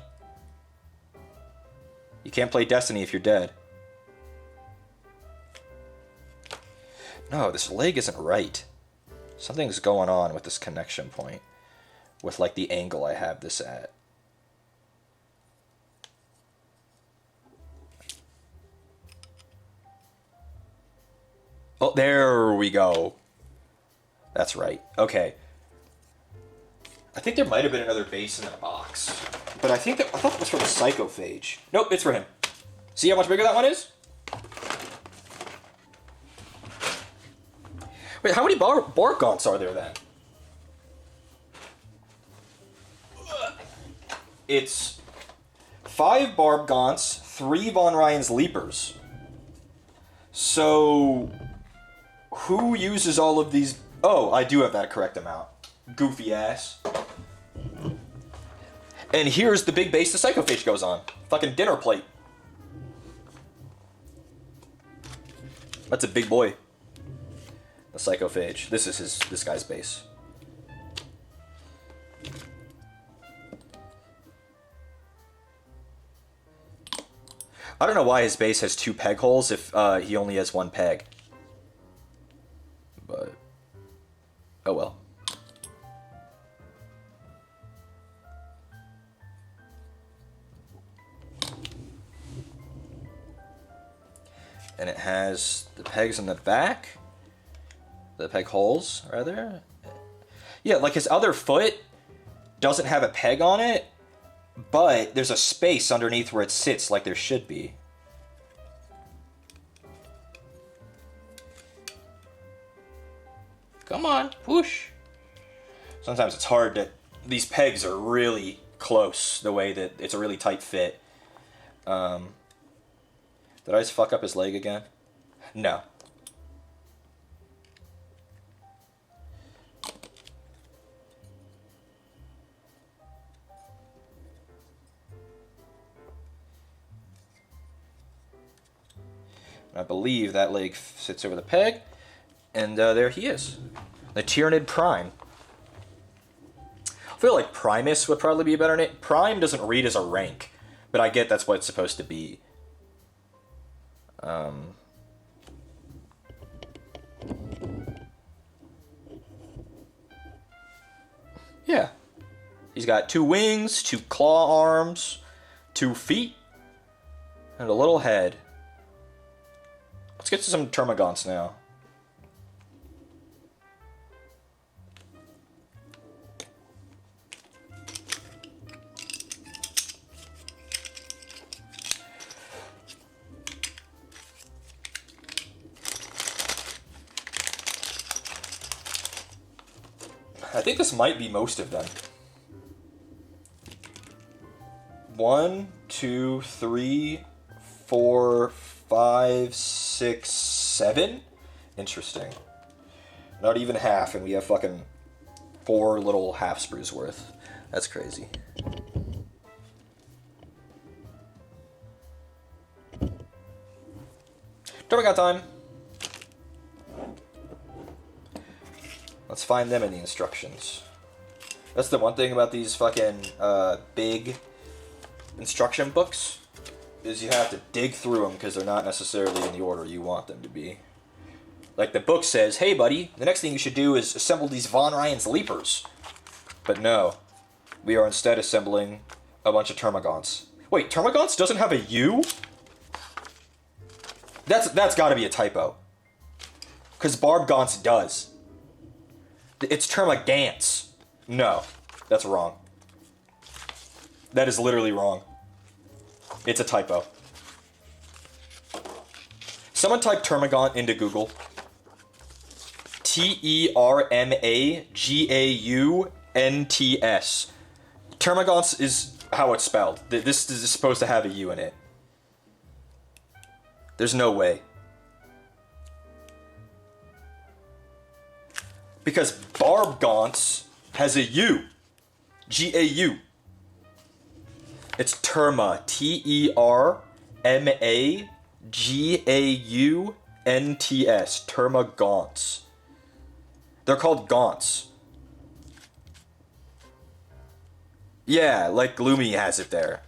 B: You can't play Destiny if you're dead. No, this leg isn't right. Something's going on with this connection point. With, like, the angle I have this at. Oh, there we go. That's right. Okay. I think there might have been another base in that box. But I thought it was for the Psychophage. Nope, it's for him. See how much bigger that one is? Wait, how many barb gaunts are there then? It's 5 barb gaunts, 3 Von Ryan's Leapers. So, who uses all of these? Oh, I do have that correct amount. Goofy ass. And here's the big base the Psychophage goes on. Fucking dinner plate. That's a big boy. The Psychophage. This is this guy's base. I don't know why his base has 2 peg holes if he only has 1 peg. But, oh well. And it has the pegs in the back. The peg holes, rather. Yeah, like his other foot doesn't have a peg on it, but there's a space underneath where it sits like there should be. Come on, push. Sometimes it's hard to... These pegs are really close, the way that it's a really tight fit. Did I just fuck up his leg again? No. I believe that leg sits over the peg, and there he is. The Tyranid Prime. I feel like Primus would probably be a better name. Prime doesn't read as a rank, but I get that's what it's supposed to be. Yeah. He's got 2 wings, 2 claw arms, 2 feet, and a little head. Let's get to some Termagants now. I think this might be most of them. 1, 2, 3, 4, 5, 6, 7? Interesting. Not even half, and we have fucking 4 little half sprues worth. That's crazy. Termagant time! Let's find them in the instructions. That's the one thing about these fucking big instruction books, is you have to dig through them because they're not necessarily in the order you want them to be. Like the book says, hey buddy, the next thing you should do is assemble these Von Ryan's Leapers. But no, we are instead assembling a bunch of Termagants. Wait, Termagants doesn't have a U? That's gotta be a typo. Because Barbgants does. It's Termagants. No, that's wrong. That is literally wrong. It's a typo. Someone type Termagant into Google. Termagants. Termagants is how it's spelled. This is supposed to have a U in it. There's no way. Because Barbgants has a U. G-A-U. It's Terma. Termagants. Termagants. They're called gaunts. Yeah, like Gloomy has it there.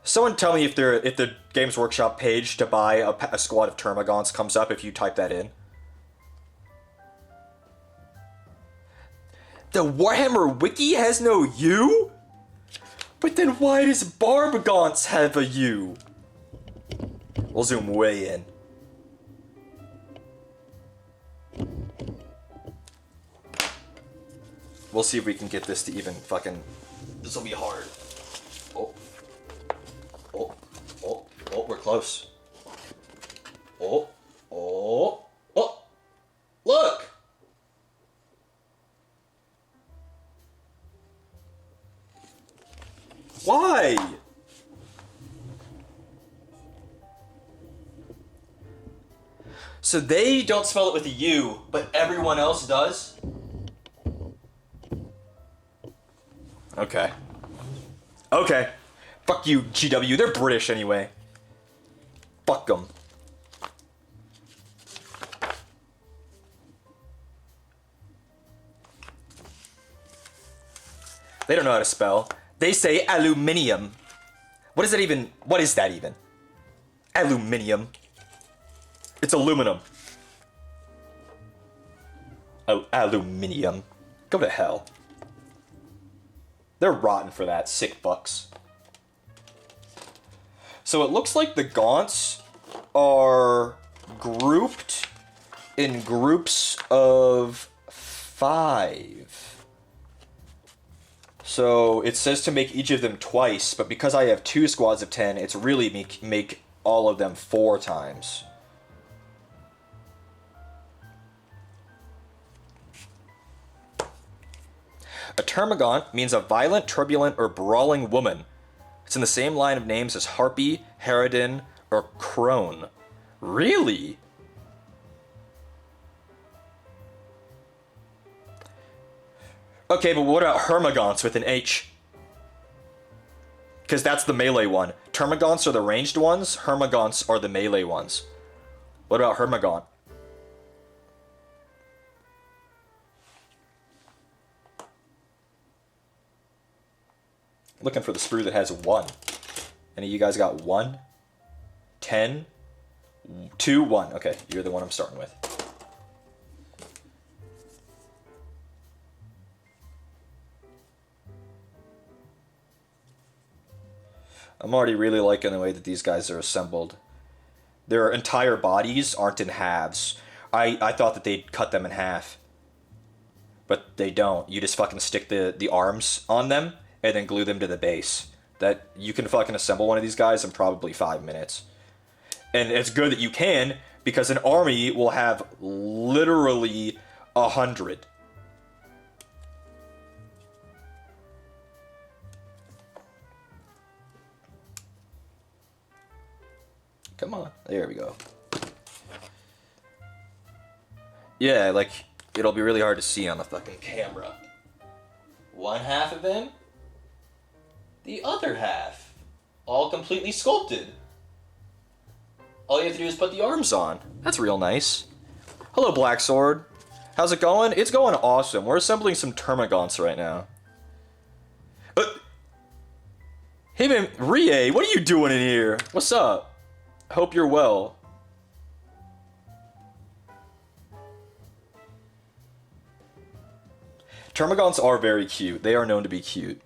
B: Someone tell me if the Games Workshop page to buy a squad of Termagants comes up if you type that in. The Warhammer Wiki has no U? But then why does Barbgants have a U? We'll zoom way in. We'll see if we can get this to even fucking... This will be hard. Oh. Oh. Oh. Oh, we're close. Oh. Oh. Oh. Look! Why? So they don't spell it with a U, but everyone else does? Okay. Okay. Fuck you, GW. They're British anyway. Fuck them. They don't know how to spell. They say aluminium. What is that even? What is that even? Aluminium. It's aluminum. Oh, aluminium. Go to hell. They're rotten for that. Sick fucks. So it looks like the gaunts are grouped in groups of 5. So it says to make each of them twice, but because I have 2 squads of 10, it's really make all of them 4 times. A Termagant means a violent, turbulent, or brawling woman. It's in the same line of names as Harpy, Harridan, or Crone. Really? Okay, but what about Hermagants with an H? Because that's the melee one. Termagants are the ranged ones, Hermagants are the melee ones. What about Hermagant? Looking for the sprue that has 1. Any of you guys got 1? 10? 2, 1. Okay, you're the one I'm starting with. I'm already really liking the way that these guys are assembled. Their entire bodies aren't in halves. I thought that they'd cut them in half. But they don't. You just fucking stick the arms on them and then glue them to the base. That you can fucking assemble one of these guys in probably 5 minutes. And it's good that you can, Because an army will have literally 100. Come on. There we go. Yeah, like, it'll be really hard to see on the fucking camera. One half of him, the other half, all completely sculpted. All you have to do is put the arms on. That's real nice. Hello, Black Sword. How's it going? It's going awesome. We're assembling some Termagants right now. Hey man, Rie, what are you doing in here? What's up? Hope you're well. Termagants are very cute. They are known to be cute.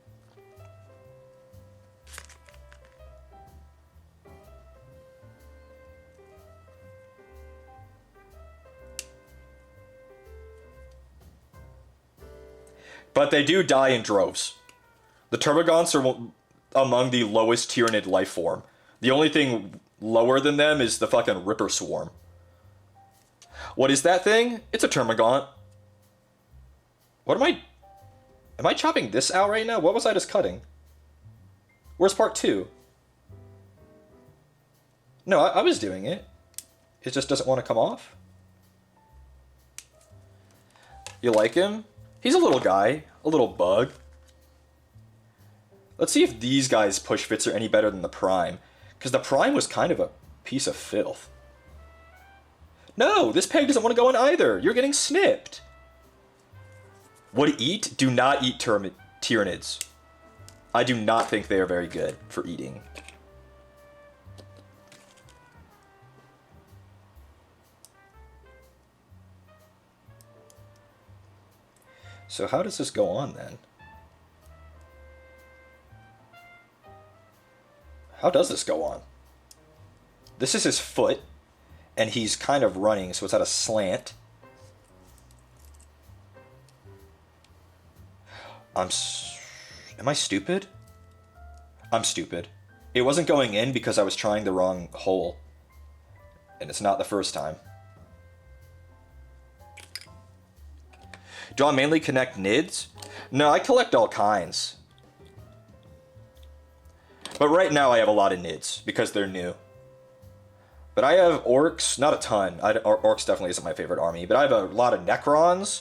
B: But they do die in droves. The Termagants are among the lowest Tyranid life form. The only thing lower than them is the fucking Ripper Swarm. What is that thing? It's a Termagant. What am I... Am I chopping this out right now? What was I just cutting? Where's part 2? No, I was doing it. It just doesn't want to come off. You like him? He's a little guy. A little bug. Let's see if these guys' push fits are any better than the Prime. Because the Prime was kind of a piece of filth. No, this peg doesn't want to go in either. You're getting snipped. Would eat? Do not eat Tyranids. I do not think they are very good for eating. So how does this go on then? How does this go on? This is his foot, and he's kind of running, so it's at a slant. Am I stupid? I'm stupid. It wasn't going in because I was trying the wrong hole. And it's not the first time. Do I mainly connect NIDs? No, I collect all kinds. But right now I have a lot of NIDs because they're new. But I have Orcs, not a ton. Orcs definitely isn't my favorite army. But I have a lot of Necrons.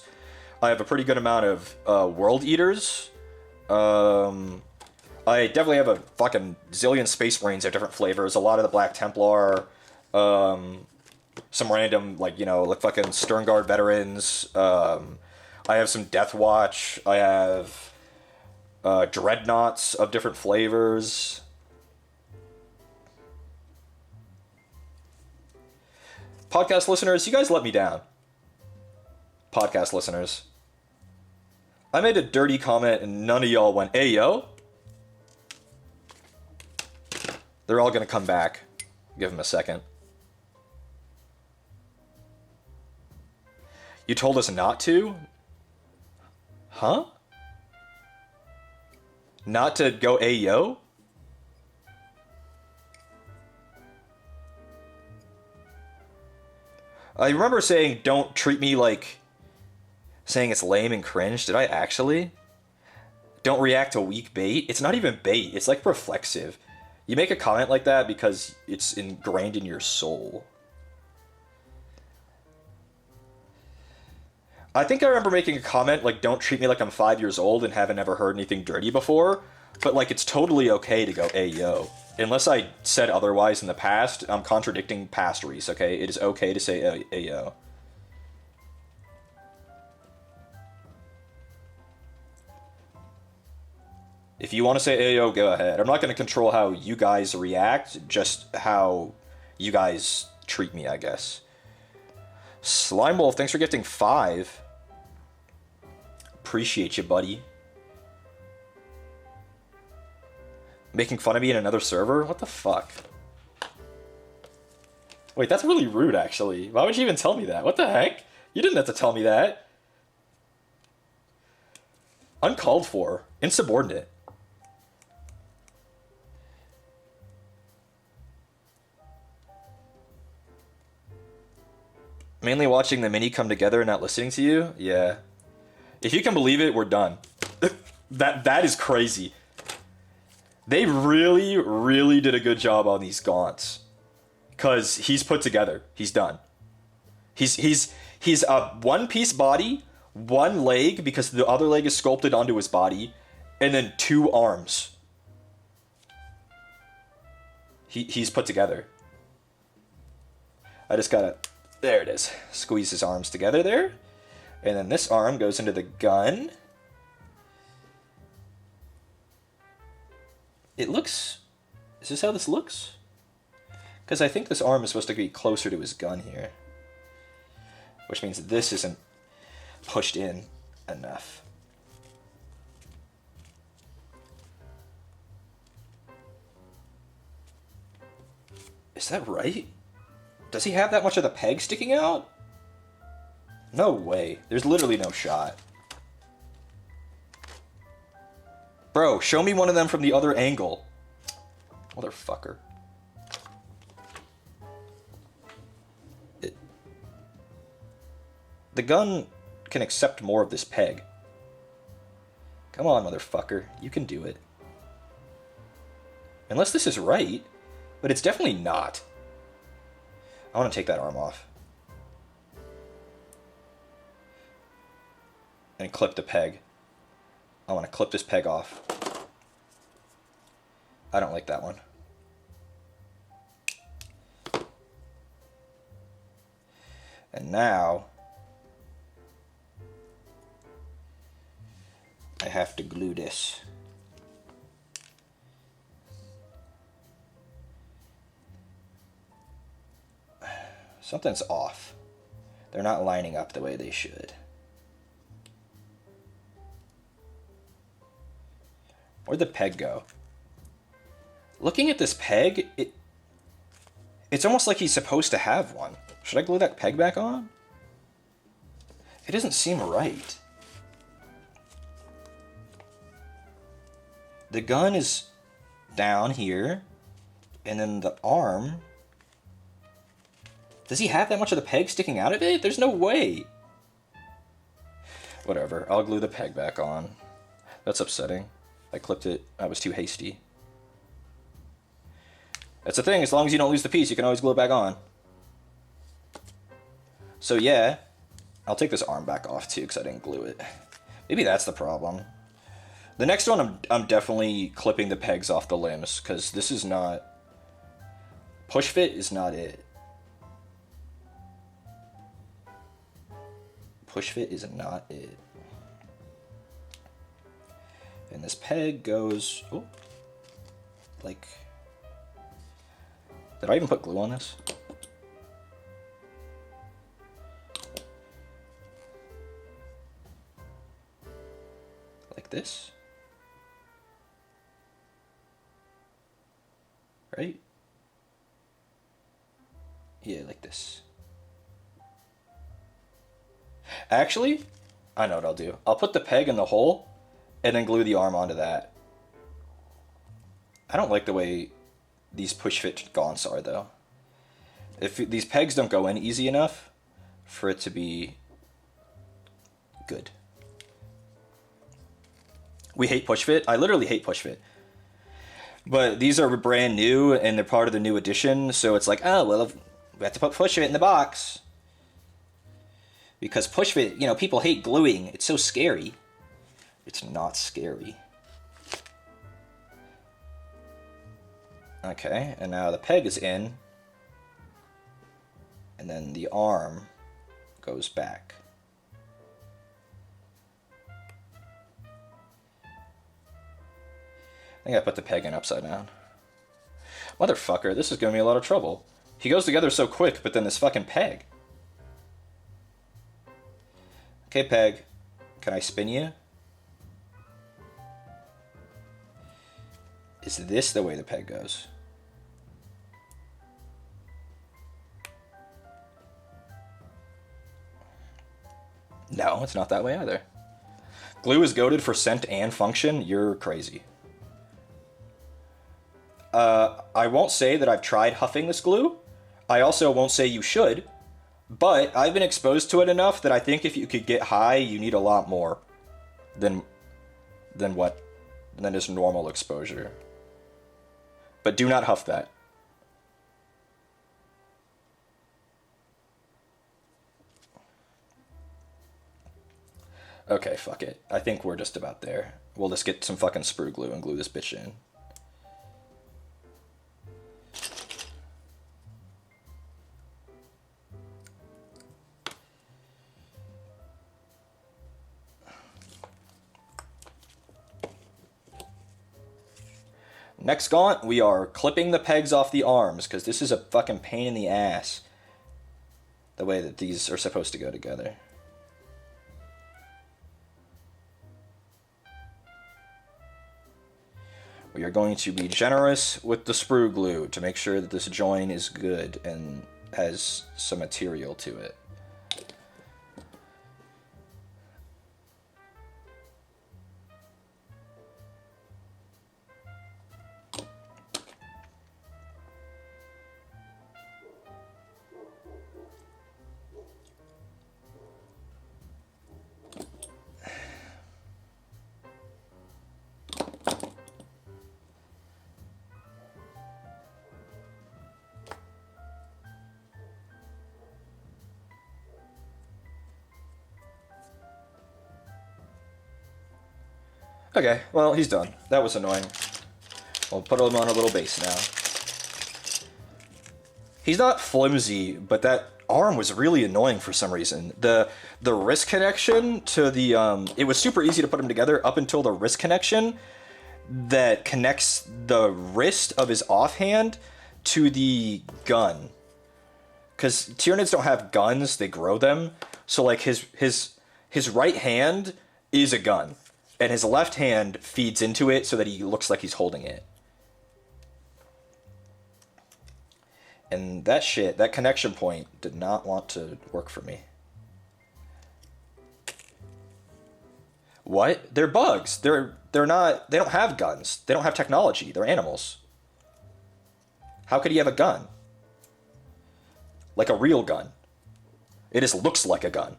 B: I have a pretty good amount of World Eaters. I definitely have a fucking zillion Space Marines of different flavors. A lot of the Black Templar. Some random, like, you know, like fucking Sternguard veterans. I have some Death Watch. I have Dreadnoughts of different flavors. Podcast listeners, you guys let me down. Podcast listeners. I made a dirty comment and none of y'all went, "Hey, yo." They're all gonna come back. Give them a second. You told us not to? Huh? Not to go Ayo? I remember saying, don't treat me like... saying it's lame and cringe. Did I actually? Don't react to weak bait? It's not even bait. It's like reflexive. You make a comment like that because it's ingrained in your soul. I think I remember making a comment like, don't treat me like I'm 5 years old and haven't ever heard anything dirty before. But like, it's totally okay to go, "Hey, yo." Unless I said otherwise in the past, I'm contradicting past Reese, okay? It is okay to say, "Hey, yo." If you want to say "Hey, yo," go ahead. I'm not going to control how you guys react, just how you guys treat me, I guess. Slime Wolf, thanks for gifting 5. Appreciate you, buddy. Making fun of me in another server? What the fuck? Wait, that's really rude, actually. Why would you even tell me that? What the heck? You didn't have to tell me that. Uncalled for. Insubordinate. Mainly watching the mini come together and not listening to you? Yeah. If you can believe it, we're done. That is crazy. They really, really did a good job on these gaunts. Because he's put together. He's done. He's a one-piece body, one leg, because the other leg is sculpted onto his body, and then 2 arms. He's put together. I just gotta... There it is. Squeeze his arms together there. And then this arm goes into the gun. It looks... Is this how this looks? Because I think this arm is supposed to be closer to his gun here. Which means this isn't pushed in enough. Is that right? Does he have that much of the peg sticking out? No way. There's literally no shot. Bro, show me one of them from the other angle. Motherfucker. The gun can accept more of this peg. Come on, motherfucker. You can do it. Unless this is right, but it's definitely not. I want to take that arm off. And clip the peg. I want to clip this peg off. I don't like that one. And now I have to glue this. Something's off. They're not lining up the way they should. Where'd the peg go? Looking at this peg, it's almost like he's supposed to have one. Should I glue that peg back on? It doesn't seem right. The gun is down here, and then the arm... Does he have that much of the peg sticking out of it? There's no way. Whatever, I'll glue the peg back on. That's upsetting. I clipped it. I was too hasty. That's the thing, as long as you don't lose the piece, you can always glue it back on. So yeah, I'll take this arm back off too, because I didn't glue it. Maybe that's the problem. The next one, I'm definitely clipping the pegs off the limbs, because this is not... Push fit is not it. Push fit is not it. And this peg goes... Oh, like... Did I even put glue on this? Like this? Right? Yeah, like this. Actually, I know what I'll do. I'll put the peg in the hole and then glue the arm onto that. I don't like the way these push-fit gaunts are, though. If these pegs don't go in easy enough for it to be good. We hate push-fit. I literally hate push-fit. But these are brand new, and they're part of the new edition, so it's like, oh, well, we have to put push-fit in the box. Because push-fit, you know, people hate gluing. It's so scary. It's not scary. Okay, and now the peg is in. And then the arm goes back. I think I put the peg in upside down. Motherfucker, this is giving me a lot of trouble. He goes together so quick, but then this fucking peg. Okay, peg. Can I spin you? Is this the way the peg goes? No, it's not that way either. Glue is goated for scent and function. You're crazy. I won't say that I've tried huffing this glue. I also won't say you should. But I've been exposed to it enough that I think if you could get high, you need a lot more than is normal exposure. But do not huff that. Okay, fuck it. I think we're just about there. We'll just get some fucking sprue glue and glue this bitch in. Next gaunt, we are clipping the pegs off the arms, because this is a fucking pain in the ass. The way that these are supposed to go together. We are going to be generous with the sprue glue to make sure that this join is good and has some material to it. Okay, well, he's done. That was annoying. We'll put him on a little base now. He's not flimsy, but that arm was really annoying for some reason. The wrist connection to the... it was super easy to put him together up until the wrist connection that connects the wrist of his offhand to the gun. Because Tyranids don't have guns, they grow them. So, like, his right hand is a gun. And his left hand feeds into it so that he looks like he's holding it. And that shit, that connection point, did not want to work for me. What? They're bugs. They're not... They don't have guns. They don't have technology. They're animals. How could he have a gun? Like a real gun. It just looks like a gun.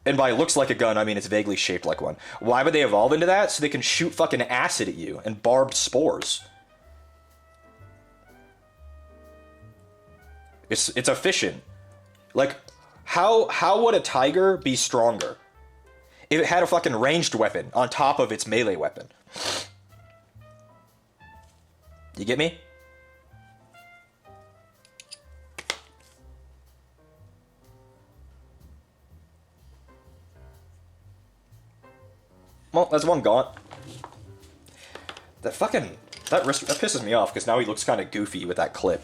B: And by looks like a gun, I mean it's vaguely shaped like one. Why would they evolve into that? So they can shoot fucking acid at you and barbed spores. It's efficient. Like, how would a tiger be stronger if it had a fucking ranged weapon on top of its melee weapon? You get me? Well, that's one gaunt. That pisses me off, because now he looks kind of goofy with that clip.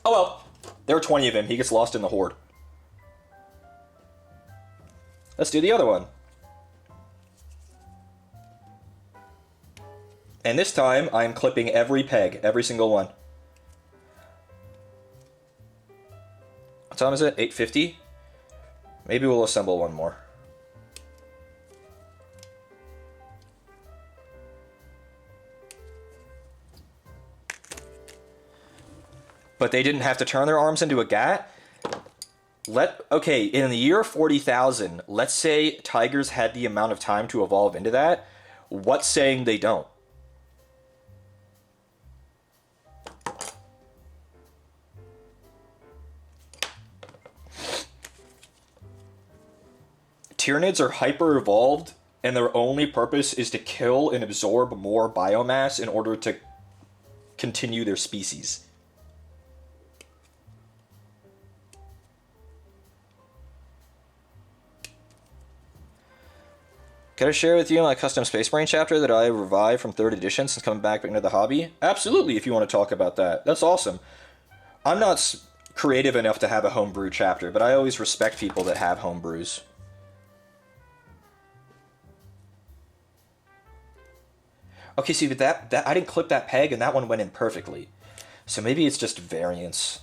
B: Oh well. There are 20 of him. He gets lost in the horde. Let's do the other one. And this time, I'm clipping every peg. Every single one. What time is it? 8:50? Maybe we'll assemble one more. But they didn't have to turn their arms into a gat? Okay, in the year 40,000, let's say tigers had the amount of time to evolve into that. What's saying they don't? Tyranids are hyper-evolved, and their only purpose is to kill and absorb more biomass in order to continue their species. Can I share with you my custom Space Marine chapter that I revived from 3rd edition since coming back into the hobby? Absolutely, if you want to talk about that. That's awesome. I'm not creative enough to have a homebrew chapter, but I always respect people that have homebrews. Okay, see, but that I didn't clip that peg, and that one went in perfectly. So maybe it's just variance.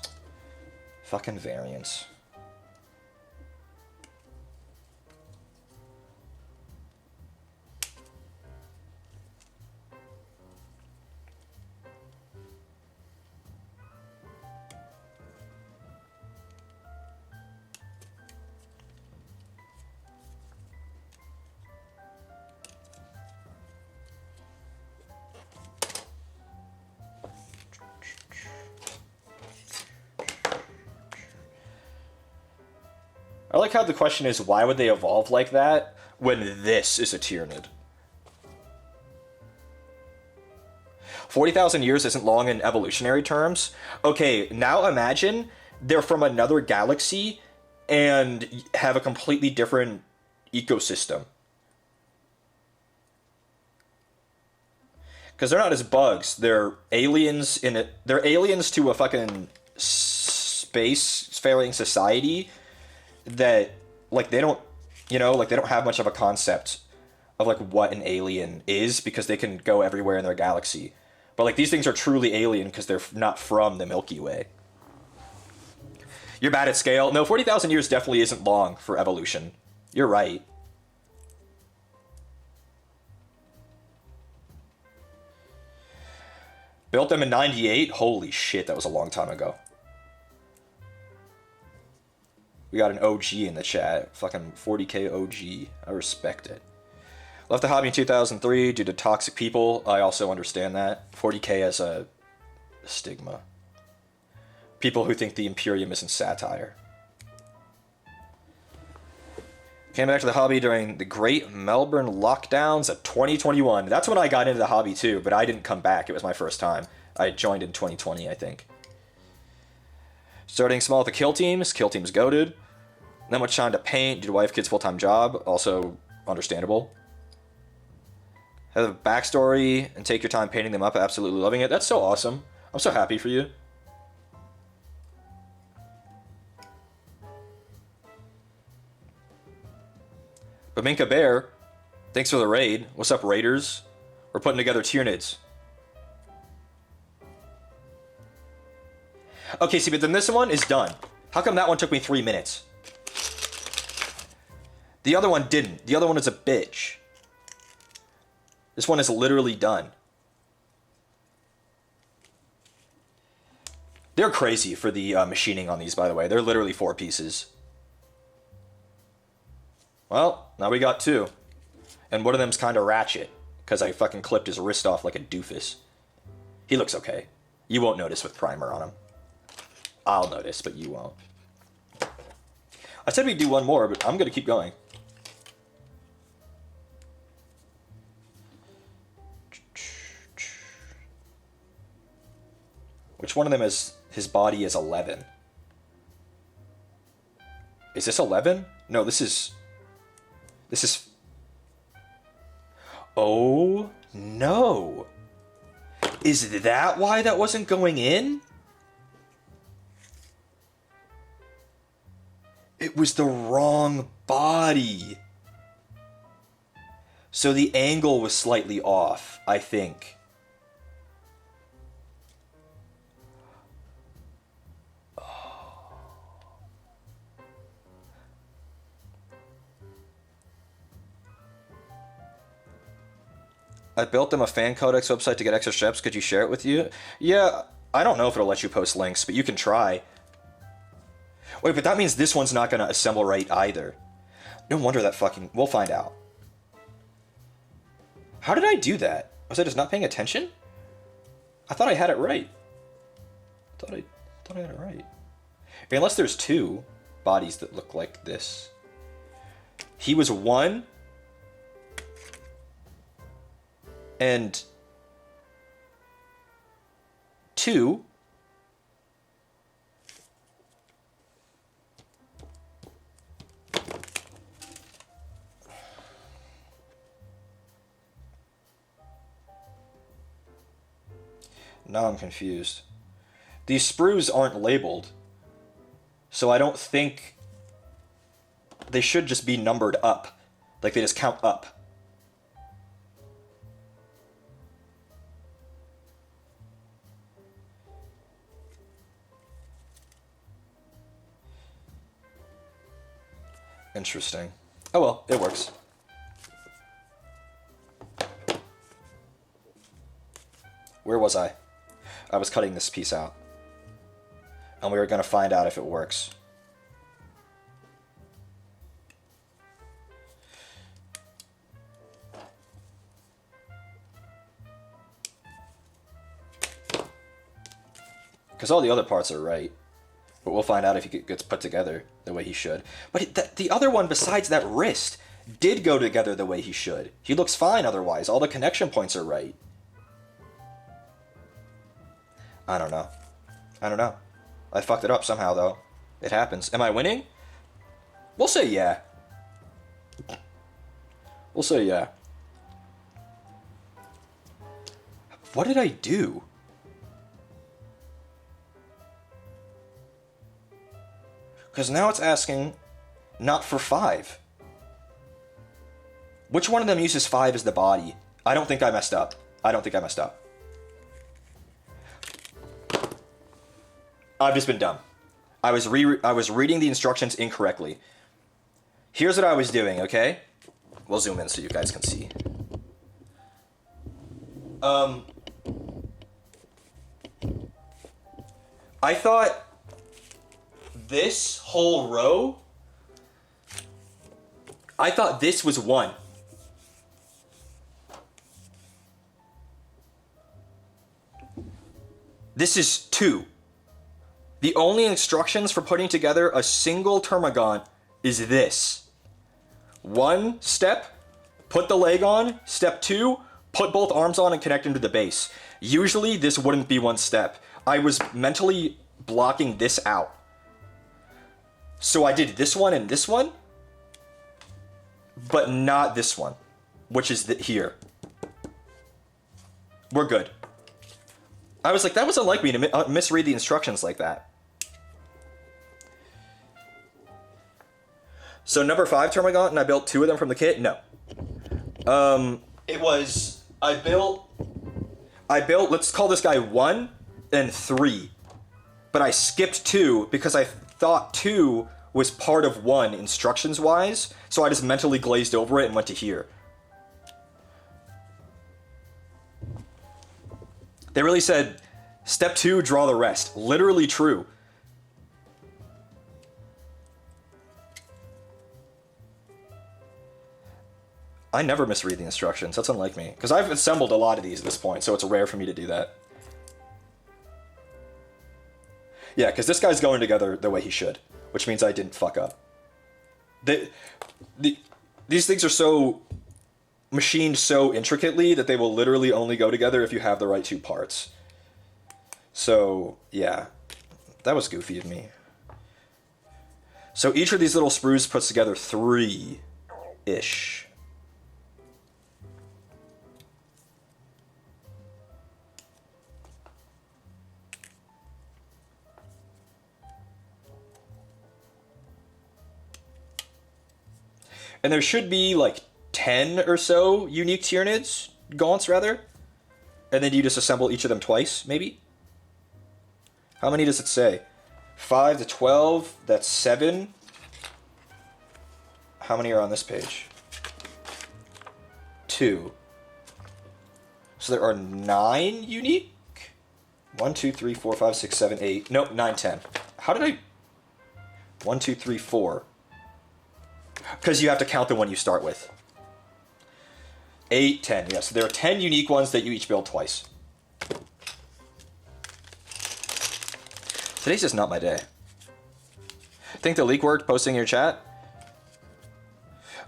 B: Fucking variance. like how the question is, why would they evolve like that when this is a Tyranid? 40,000 years isn't long in evolutionary terms. Okay, now imagine they're from another galaxy and have a completely different ecosystem. Because they're not as bugs. They're aliens in it. They're aliens to a fucking space-faring society that, like, they don't, you know, like, they don't have much of a concept of, like, what an alien is because they can go everywhere in their galaxy. But, like, these things are truly alien because they're not from the Milky Way. You're bad at scale. No, 40,000 years definitely isn't long for evolution. You're right. Built them in 98? Holy shit, that was a long time ago. We got an OG in the chat. Fucking 40k OG. I respect it. Left the hobby in 2003 due to toxic people. I also understand that. 40k as a stigma. People who think the Imperium isn't satire. Came back to the hobby during the Great Melbourne lockdowns of 2021. That's when I got into the hobby too, but I didn't come back. It was my first time. I joined in 2020, I think. Starting small at the kill teams. Kill teams goated. Not much time to paint due to wife, kids, full-time job. Also understandable. Have a backstory and take your time painting them up. Absolutely loving it. That's so awesome. I'm so happy for you. Baminka Bear, thanks for the raid. What's up, Raiders? We're putting together Tyranids. Okay, see, but then this one is done. How come that one took me 3 minutes? The other one didn't. The other one is a bitch. This one is literally done. They're crazy for the machining on these, by the way. They're literally 4 pieces. Well, now we got 2. And one of them's kind of ratchet, because I fucking clipped his wrist off like a doofus. He looks okay. You won't notice with primer on him. I'll notice, but you won't. I said we'd do one more, but I'm going to keep going. Which one of them is, his body is 11? Is this 11? No, this is... Oh, no. Is that why that wasn't going in? It was the wrong body. So the angle was slightly off, I think. I built them a fan codex website to get extra steps. Could you share it with you? Yeah, I don't know if it'll let you post links, but you can try. Wait, but that means this one's not going to assemble right either. No wonder that fucking... We'll find out. How did I do that? Was I just not paying attention? I thought I had it right. I thought I had it right. Unless there's 2 bodies that look like this. He was 1... and 2 now I'm confused. These sprues aren't labeled, so I don't think they should just be numbered up, like they just count up. Interesting. Oh well, it works. Where was I? I was cutting this piece out. And we were going to find out if it works. Because all the other parts are right. But we'll find out if he gets put together the way he should. But the other one besides that wrist did go together the way he should. He looks fine otherwise. All the connection points are right. I don't know. I fucked it up somehow, though. It happens. Am I winning? We'll say yeah. We'll say yeah. What did I do? Because now it's asking not for 5. Which one of them uses 5 as the body? I don't think I messed up. I've just been dumb. I was reading the instructions incorrectly. Here's what I was doing, okay? We'll zoom in so you guys can see. I thought this whole row, I thought this was 1. This is 2. The only instructions for putting together a single Termagant is this. 1 step, put the leg on. Step 2, put both arms on and connect them to the base. Usually this wouldn't be 1 step. I was mentally blocking this out. So I did this one and this one, but not this one, which is here. We're good. I was like, that wasn't like me to misread the instructions like that. So number 5 Termagant, and I built 2 of them from the kit? No. It was, I built, let's call this guy 1 and 3. But I skipped 2 because I thought 2 was part of 1 instructions-wise, so I just mentally glazed over it and went to here. They really said, step 2, draw the rest. Literally true. I never misread the instructions. That's unlike me. Because I've assembled a lot of these at this point, so it's rare for me to do that. Yeah, because this guy's going together the way he should, which means I didn't fuck up. These things are so machined so intricately that they will literally only go together if you have the right 2 parts. So, yeah. That was goofy of me. So each of these little sprues puts together 3-ish. And there should be like 10 or so unique Tyranids, Gaunts rather. And then you just assemble each of them twice, maybe? How many does it say? 5 to 12, that's 7. How many are on this page? 2. So there are 9 unique? 1, 2, 3, 4, 5, 6, 7, 8. Nope, 9, 10. How did I... 1, 2, 3, 4. Because you have to count the one you start with. 8, 10, yes. There are 10 unique ones that you each build twice. Today's just not my day. Think the leak worked posting in your chat?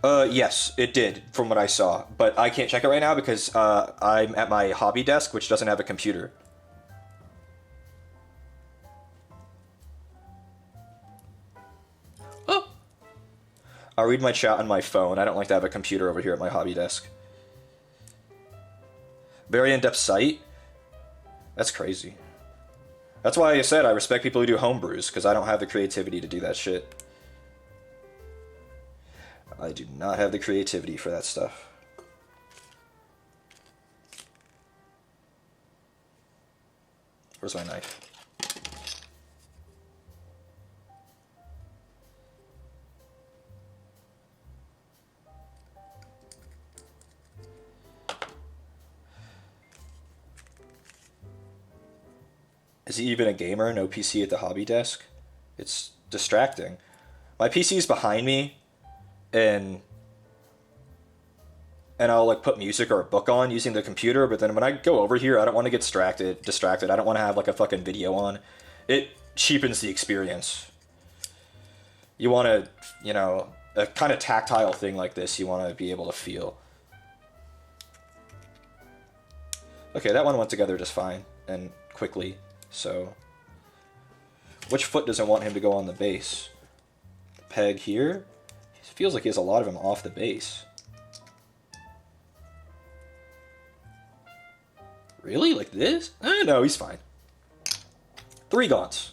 B: Yes, it did, from what I saw. But I can't check it right now because I'm at my hobby desk, which doesn't have a computer. Oh! I'll read my chat on my phone. I don't like to have a computer over here at my hobby desk. Very in-depth site? That's crazy. That's why I said I respect people who do homebrews, because I don't have the creativity to do that shit. I do not have the creativity for that stuff. Where's my knife? Is he even a gamer? No PC at the hobby desk? It's distracting. My PC's behind me, and I'll like put music or a book on using the computer, but then when I go over here, I don't want to get distracted. I don't want to have like a fucking video on. cheapens the experience. You want to, you know, a kind of tactile thing like this, you want to be able to feel. Okay, that one went together just fine and quickly, so... Which foot doesn't want him to go on the base? The peg here? It feels like he has a lot of him off the base. Really? Like this? No, he's fine. 3 gaunts.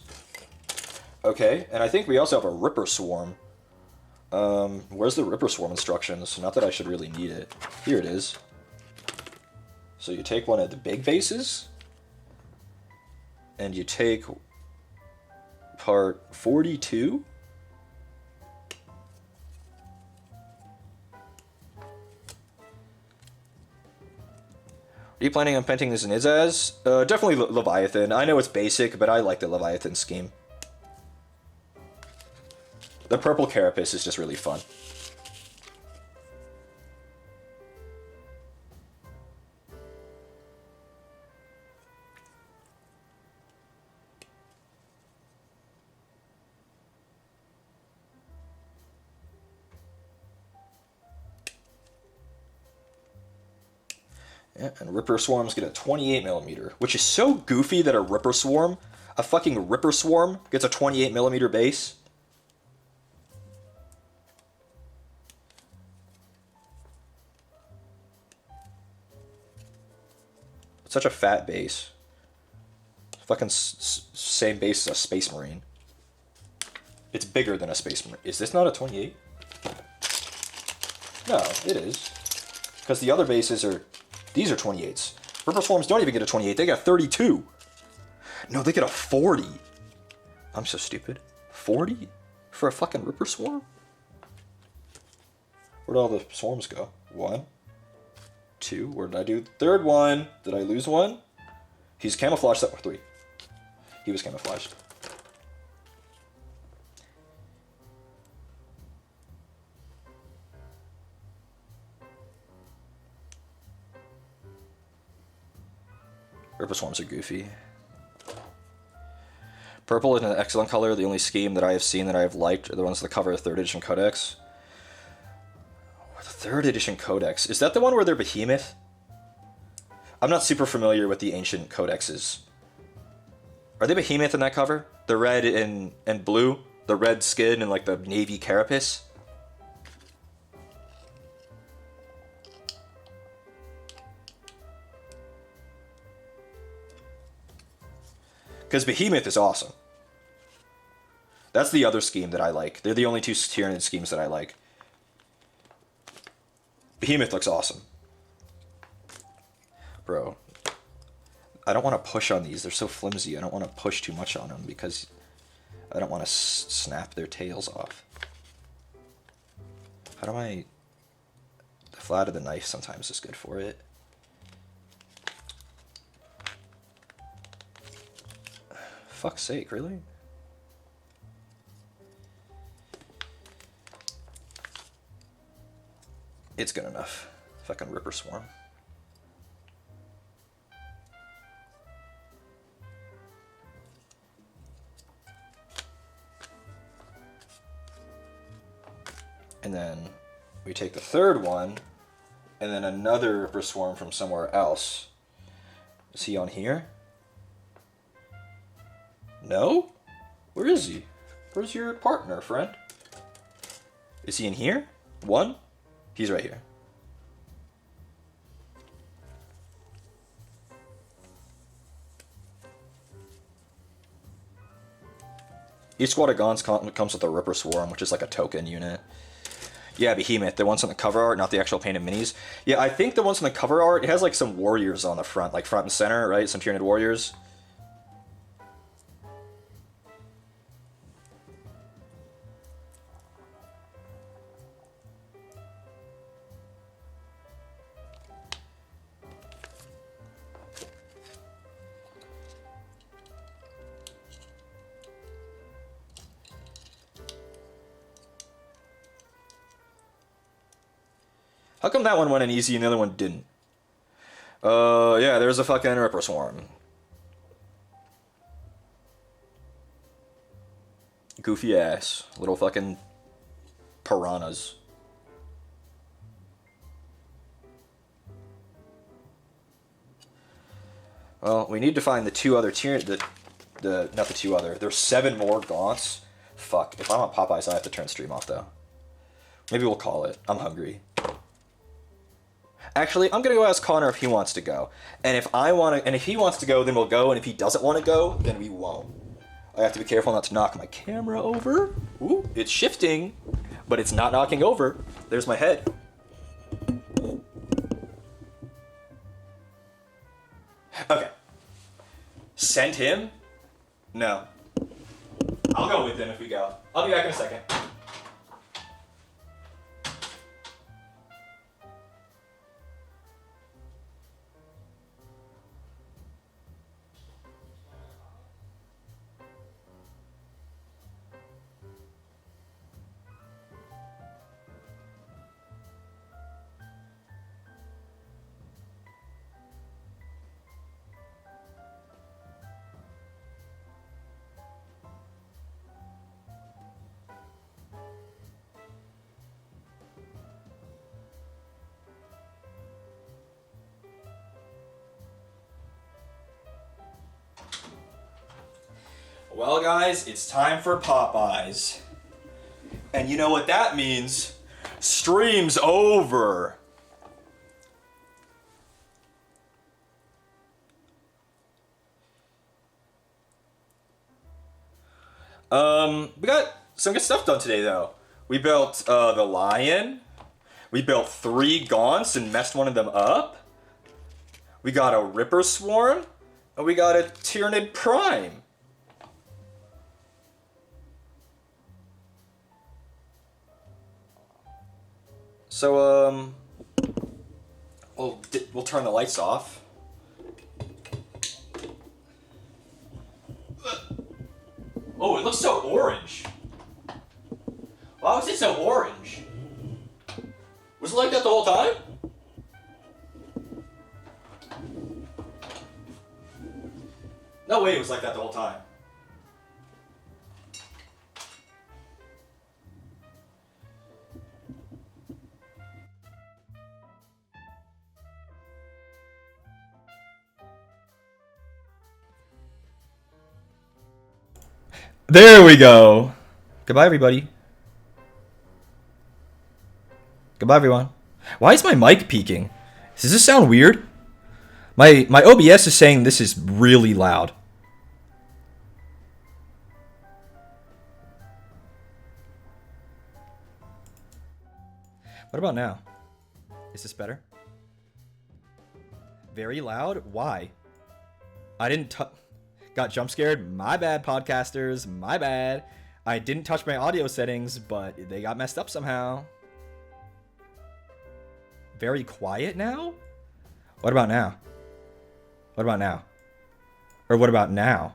B: Okay, and I think we also have a Ripper Swarm. Where's the Ripper Swarm instructions? Not that I should really need it. Here it is. So you take one of the big bases, and you take part 42. Are you planning on painting this in Izaz? Definitely Leviathan. I know it's basic, but I like the Leviathan scheme. The purple carapace is just really fun. Yeah, and Ripper Swarms get a 28mm, which is so goofy that a fucking Ripper Swarm, gets a 28mm base. It's such a fat base. Fucking same base as a Space Marine. It's bigger than a Space Marine. Is this not a 28? No, it is. Because the other bases are... These are 28s. Ripper Swarms don't even get a 28. They got 32. No, they get a 40. I'm so stupid. 40? For a fucking Ripper Swarm? Where'd all the swarms go? 1, 2. Where did I do? Third one. Did I lose one? He's camouflaged. 3. He was camouflaged. Ripper Swarms are goofy. Purple is an excellent color. The only scheme that I have seen that I have liked are the ones that cover a 3rd edition codex. The 3rd edition codex. Is that the one where they're behemoth? I'm not super familiar with the ancient codexes. Are they behemoth in that cover? The red and blue? The red skin and like the navy carapace? Because Behemoth is awesome. That's the other scheme that I like. They're the only 2 Tyranid schemes that I like. Behemoth looks awesome. Bro. I don't want to push on these. They're so flimsy. I don't want to push too much on them because I don't want to snap their tails off. How do I... The flat of the knife sometimes is good for it. Fuck's sake, really? It's good enough. Fucking Ripper Swarm. And then we take the 3rd one, and then another Ripper Swarm from somewhere else. Is he on here? No? Where is he? Where's your partner, friend? Is he in here? 1? He's right here. Each squad of Gons comes with a Ripper Swarm, which is like a token unit. Yeah, Behemoth, the ones on the cover art, not the actual painted minis. Yeah, I think the ones on the cover art, it has like some warriors on the front, like front and center, right? Some Tyranid warriors. How come that one went in easy and the other one didn't? Yeah, there's a fucking Ripper Swarm. Goofy ass. Little fucking piranhas. Well, we need to find the two other tier. Not the two other. There's 7 more gaunts. Fuck. If I'm on Popeyes, I have to turn stream off though. Maybe we'll call it. I'm hungry. Actually, I'm gonna go ask Connor if he wants to go. And if he wants to go, then we'll go. And if he doesn't want to go, then we won't. I have to be careful not to knock my camera over. Ooh, it's shifting, but it's not knocking over. There's my head. Okay. Send him? No. I'll go with him if we go. I'll be back in a second. Well, guys, it's time for Popeyes. And you know what that means? Stream's over. We got some good stuff done today, though. We built the lion. We built 3 gaunts and messed one of them up. We got a Ripper Swarm. And we got a Tyranid Prime. So, we'll turn the lights off. Oh, it looks so orange. Why was it so orange? Was it like that the whole time? No way it was like that the whole time. There we go. Goodbye, everybody. Goodbye, everyone. Why is my mic peaking? Does this sound weird? My OBS is saying this is really loud. What about now? Is this better? Very loud? Why? I didn't got jump scared. My bad, podcasters. My bad. I didn't touch my audio settings, but they got messed up somehow. Very quiet now? What about now? What about now? Or what about now?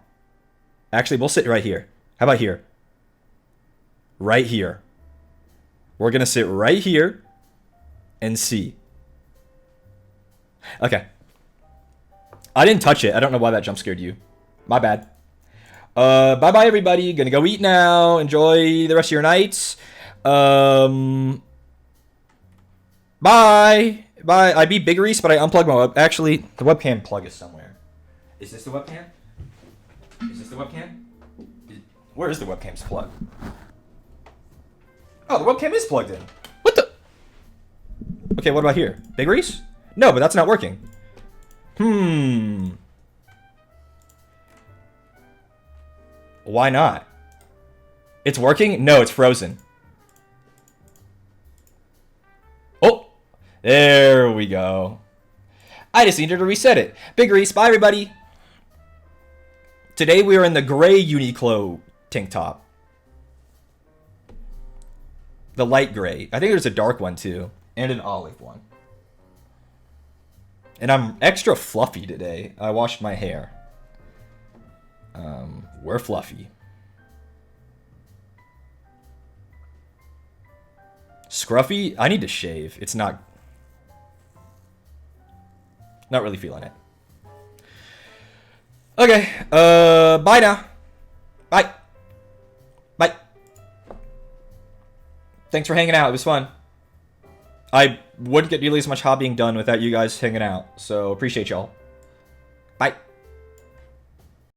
B: Actually, we'll sit right here. How about here? Right here. We're going to sit right here and see. Okay. I didn't touch it. I don't know why that jump scared you. My bad. Bye-bye, everybody. Gonna go eat now. Enjoy the rest of your nights. Bye. Bye. I beat Big Reese, but I unplugged my web. Actually, the webcam plug is somewhere. Is this the webcam? Is this the webcam? Where is the webcam's plug? Oh, the webcam is plugged in. What the? Okay, what about here? Big Reese? No, but that's not working. Why not? It's working? No, it's frozen. Oh, there we go. I just needed to reset it. Big Reese, bye everybody. Today we are in the gray Uniqlo tank top. The light gray. I think there's a dark one too. And an olive one. And I'm extra fluffy today. I washed my hair. We're fluffy. Scruffy? I need to shave. It's not really feeling it. Okay. Bye now. Bye. Bye.
A: thanks for hanging out. It was fun. I wouldn't get nearly as much hobbying done without you guys hanging out. So appreciate y'all. Bye.